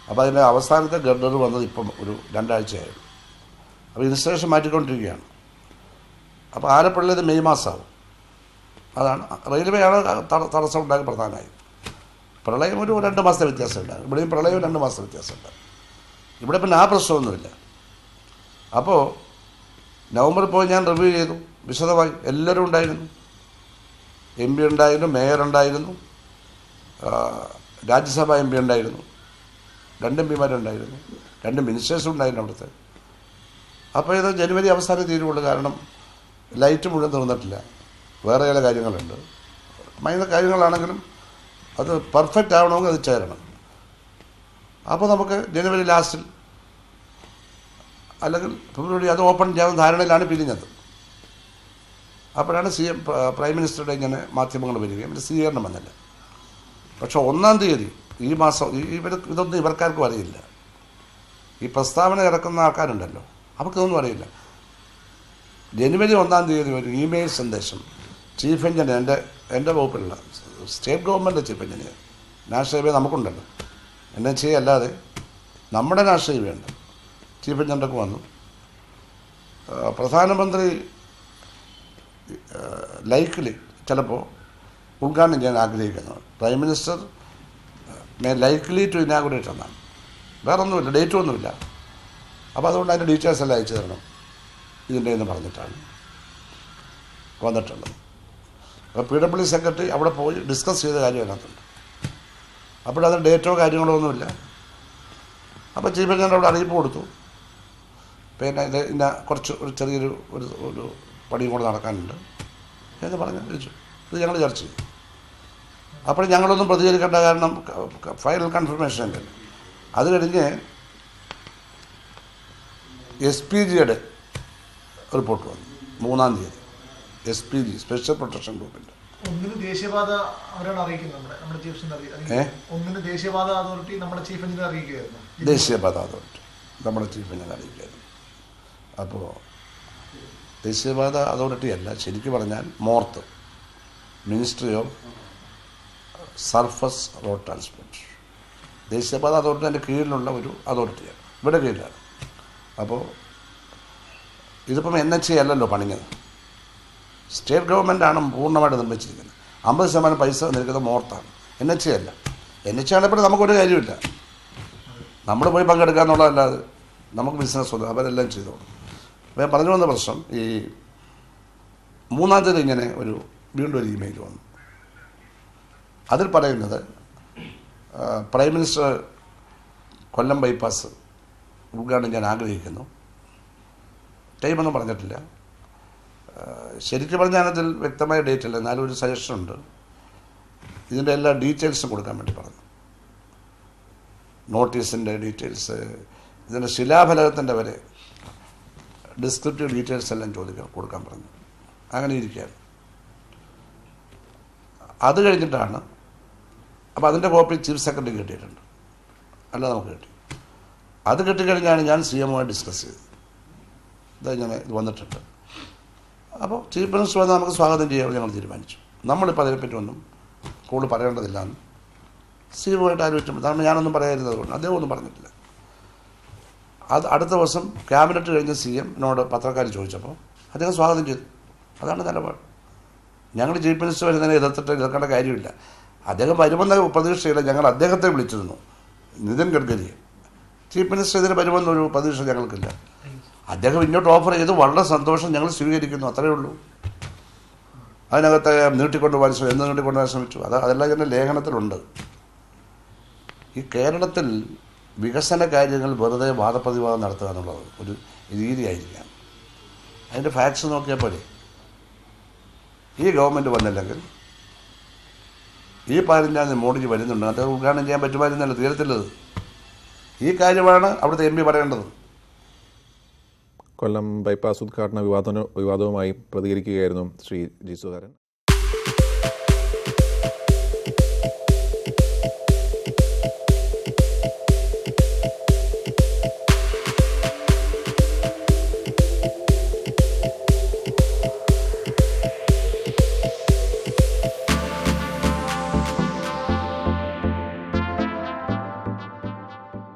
അപ്പോൾ അതിൻ്റെ അവസാനത്തെ ഗർഡർ വന്നത് ഇപ്പം ഒരു 2 ആഴ്ചയായിരുന്നു. അപ്പോൾ ഇൻസ്റ്റലേഷൻ മാറ്റിക്കൊണ്ടിരിക്കുകയാണ്. അപ്പോൾ ആലപ്പുഴയിൽ മെയ് മാസമാവും. അതാണ് റെയിൽവേയാണ് തടസ്സം ഉണ്ടാക്കി പ്രധാനമായി. പ്രളയം ഒരു 2 മാസത്തെ വ്യത്യാസം ഉണ്ടാകും. ഇവിടെയും പ്രളയം 2 മാസത്തെ വ്യത്യാസം ഉണ്ടാകും. ഇവിടെ പിന്നെ ആ പ്രശ്നമൊന്നുമില്ല. അപ്പോൾ നവംബറിൽ പോയി ഞാൻ റിവ്യൂ ചെയ്തു വിശദമായി. എല്ലാവരും ഉണ്ടായിരുന്നു. MP ഉണ്ടായിരുന്നു, മേയർ ഉണ്ടായിരുന്നു, രാജ്യസഭ MP ഉണ്ടായിരുന്നു, 2 MPമാരുണ്ടായിരുന്നു, 2 മിനിസ്റ്റേഴ്സും ഉണ്ടായിരുന്നു അവിടുത്തെ. അപ്പോൾ ഇത് ജനുവരി അവസാനം തീരുള്ളൂ. കാരണം ലൈറ്റ് മുഴുവൻ തീർന്നിട്ടില്ല. വേറെ ചില കാര്യങ്ങളുണ്ട്. മൈനർ കാര്യങ്ങളാണെങ്കിലും അത് പെർഫെക്റ്റ് ആവണമെങ്കിൽ അത് ചേരണം. അപ്പോൾ നമുക്ക് ജനുവരി ലാസ്റ്റിൽ അല്ലെങ്കിൽ ഫെബ്രുവരി അത് ഓപ്പൺ ചെയ്യാവുന്ന ധാരണയിലാണ് പിരിഞ്ഞത്. അപ്പോഴാണ് പ്രൈം മിനിസ്റ്ററുടെ ഇങ്ങനെ മാധ്യമങ്ങൾ വരികയും പിന്നെ സ്വീകരണം വന്നില്ല. പക്ഷെ 1-ാം തീയതി ഈ മാസം ഇതൊന്നും ഇവർക്കാർക്കും അറിയില്ല. ഈ പ്രസ്താവന ഇറക്കുന്ന ആൾക്കാരുണ്ടല്ലോ, അവർക്കിതൊന്നും അറിയില്ല. ജനുവരി 1-ാം തീയതി ഒരു ഇമെയിൽ സന്ദേശം ചീഫ് എഞ്ചിനീയർ, എൻ്റെ വകുപ്പിലുള്ള state government chief engineer, national highway നമുക്കുണ്ടല്ലോ, NHA അല്ലാതെ നമ്മുടെ നാഷണൽ ഹൈവേ ഉണ്ട്, ചീഫ് എഞ്ചിനീയർക്ക് വന്നു. പ്രധാനമന്ത്രി ലൈക്ക്ലി ചിലപ്പോൾ ഉദ്ഘാടനം ചെയ്യാൻ ആഗ്രഹിക്കുന്നത്, prime minister may likely to inaugurate എന്നാണ്. വേറെ ഒന്നുമില്ല, ഡേറ്റും ഒന്നുമില്ല. അപ്പോൾ അതുകൊണ്ട് അതിൻ്റെ ഡീറ്റെയിൽസ് എല്ലാം അയച്ചു തരണം ഇതിൻ്റെ എന്ന് പറഞ്ഞിട്ടാണ് വന്നിട്ടുള്ളത്. അപ്പോൾ PWD സെക്രട്ടറി അവിടെ പോയി ഡിസ്കസ് ചെയ്ത കാര്യം അതിനകത്തുണ്ട്. അപ്പോഴത് ഡേറ്റോ കാര്യങ്ങളോ ഒന്നുമില്ല. അപ്പോൾ ചീഫ് എഞ്ചിനീയർ അവിടെ അറിയിപ്പ് കൊടുത്തു. പിന്നെ ഇന്ന കുറച്ച് ഒരു ചെറിയൊരു ഒരു പണിയും കൂടെ നടക്കാനുണ്ട് എന്ന് പറഞ്ഞ് വിളിച്ചു. ഇത് ഞങ്ങൾ ചർച്ച ചെയ്തു. അപ്പോൾ ഞങ്ങളൊന്നും പ്രതികരിക്കേണ്ട, കാരണം ഫൈനൽ കൺഫർമേഷൻ ഉണ്ടല്ലോ. അത് കഴിഞ്ഞ് SPGയുടെ റിപ്പോർട്ട് വന്നു 3-ാം തീയതി. SPG സ്പെഷ്യൽ പ്രൊട്ടക്ഷൻ ഗ്രൂപ്പിൻ്റെ ദേശീയപാത അവരാണ് അറിയിക്കുന്നത്. നമ്മുടെ ചീഫ് എഞ്ചിനീയർ ദേശീയപാത അതോറിറ്റി നമ്മുടെ ചീഫ് എഞ്ചിനീയർ അറിയിക്കുകയായിരുന്നു. ദേശീയപാത അതോറിറ്റി നമ്മുടെ ചീഫ് എഞ്ചിനീയർ അറിയിക്കുകയായിരുന്നു. അപ്പോൾ ദേശീയപാത അതോറിറ്റി അല്ല, ശരിക്കും പറഞ്ഞാൽ മോർത്ത്, ministry of surface road transport. ദേശീയപാത അതോറിറ്റിൻ്റെ കീഴിലുള്ള ഒരു അതോറിറ്റിയാണ്, ഇവിടെ കീഴിലാണ്. അപ്പോൾ ഇതിപ്പം NHA അല്ലല്ലോ പണിഞ്ഞത്, സ്റ്റേറ്റ് ഗവൺമെൻറ്റാണ് പൂർണ്ണമായിട്ട് നിർമ്മിച്ചിരിക്കുന്നത്. 50% പൈസ നിൽക്കുന്നത് മോർത്താണ്, NHA അല്ല. NHA ആണെപ്പോഴും നമുക്കൊരു കാര്യമില്ല, നമ്മൾ പോയി പങ്കെടുക്കുക എന്നുള്ളതല്ലാതെ നമുക്ക് ബിസിനസ് ഒന്നും അവരെല്ലാം ചെയ്തോളൂ. അപ്പോൾ ഞാൻ പറഞ്ഞു വന്ന പ്രശ്നം, ഈ 3-ാം തീയതി ഇങ്ങനെ വീണ്ടും ഒരു ഇമെയിൽ വന്നു. അതിൽ പറയുന്നത് പ്രൈം മിനിസ്റ്റർ കൊല്ലം ബൈപ്പാസ് ഉദ്ഘാടനം ചെയ്യാൻ ആഗ്രഹിക്കുന്നു. ടൈമൊന്നും പറഞ്ഞിട്ടില്ല. ശരിക്കും പറഞ്ഞാൽ അതിൽ വ്യക്തമായ ഡേറ്റ് ഇല്ല, എന്നാലും ഒരു സജഷൻ ഉണ്ട്. ഇതിൻ്റെ എല്ലാ ഡീറ്റെയിൽസും കൊടുക്കാൻ വേണ്ടി പറഞ്ഞു. നോട്ടീസിൻ്റെ ഡീറ്റെയിൽസ്, ഇതിൻ്റെ ശിലാഫലകത്തിൻ്റെ വരെ ഡിസ്ക്രിപ്റ്റീവ് ഡീറ്റെയിൽസ് എല്ലാം കൊടുക്കാൻ പറഞ്ഞു. അങ്ങനെ ഇരിക്കുകയാണ്. അത് കഴിഞ്ഞിട്ടാണ്, അപ്പോൾ അതിൻ്റെ കോപ്പി ചീഫ് സെക്രട്ടറി കിട്ടിയിട്ടുണ്ട്, അല്ല നമുക്ക് കിട്ടി. അത് കിട്ടിക്കഴിഞ്ഞാണ് ഞാൻ CMമായി ഡിസ്കസ് ചെയ്തത്. ഇങ്ങനെ ഇത് വന്നിട്ടുണ്ട്. അപ്പോൾ ചീഫ് മിനിസ്റ്റർ വന്ന് നമുക്ക് സ്വാഗതം ചെയ്യാൻ ഞങ്ങൾ തീരുമാനിച്ചു. നമ്മളിപ്പോൾ അതിനെപ്പറ്റി ഒന്നും കൂടുതൽ പറയേണ്ടതില്ല എന്ന് CMമായിട്ട് ആലോചിച്ചു. കാരണം ഞാനൊന്നും പറയരുത്, അതുകൊണ്ട് അദ്ദേഹം ഒന്നും പറഞ്ഞിട്ടില്ല. അത് അടുത്ത ദിവസം ക്യാബിനറ്റ് കഴിഞ്ഞ CMനോട് പത്രക്കാർ ചോദിച്ചപ്പോൾ അദ്ദേഹം സ്വാഗതം ചെയ്തു. അതാണ് നിലപാട്. ഞങ്ങൾ ചീഫ് മിനിസ്റ്റർ വരുന്നതിനെ എതിർക്കേണ്ട കാര്യമില്ല. അദ്ദേഹം വരുമെന്ന പ്രതീക്ഷയില്ല. ഞങ്ങൾ അദ്ദേഹത്തെ വിളിച്ചിരുന്നു നിതിൻ ഗഡ്കരിയെ. ചീഫ് മിനിസ്റ്റർ ഇതിന് വരുമെന്നൊരു പ്രതീക്ഷ ഞങ്ങൾക്കില്ല. അദ്ദേഹം ഇങ്ങോട്ട് ഓഫർ ചെയ്ത് വളരെ സന്തോഷം, ഞങ്ങൾ സ്വീകരിക്കുന്നു, അത്രയേ ഉള്ളൂ. അതിനകത്ത് നീട്ടിക്കൊണ്ടുപോകാൻ ശ്രമിച്ചു. അതെല്ലാം തന്നെ ലേഖനത്തിലുണ്ട്. ഈ കേരളത്തിൽ വികസന കാര്യങ്ങൾ വെറുതെ വാദപ്രതിവാദം നടത്തുക എന്നുള്ളത് ഒരു രീതിയായിരിക്കാം. അതിൻ്റെ ഫാക്ട്സ് നോക്കിയാൽ പോലെ ഈ ഗവൺമെൻറ് വന്നില്ലെങ്കിൽ ഈ 15 മോഡിജി വരുന്നുണ്ട്, അത് ഉദ്ഘാടനം ചെയ്യാൻ പറ്റുമായിരുന്നല്ലോ, തീരത്തില്ലത്. ഈ കാര്യമാണ് അവിടുത്തെ MP പറയേണ്ടത്. കൊല്ലം ബൈപ്പാസ് ഉദ്ഘാടന വിവാദവുമായി പ്രതികരിക്കുകയായിരുന്നു ശ്രീ ജി സുധാകരൻ.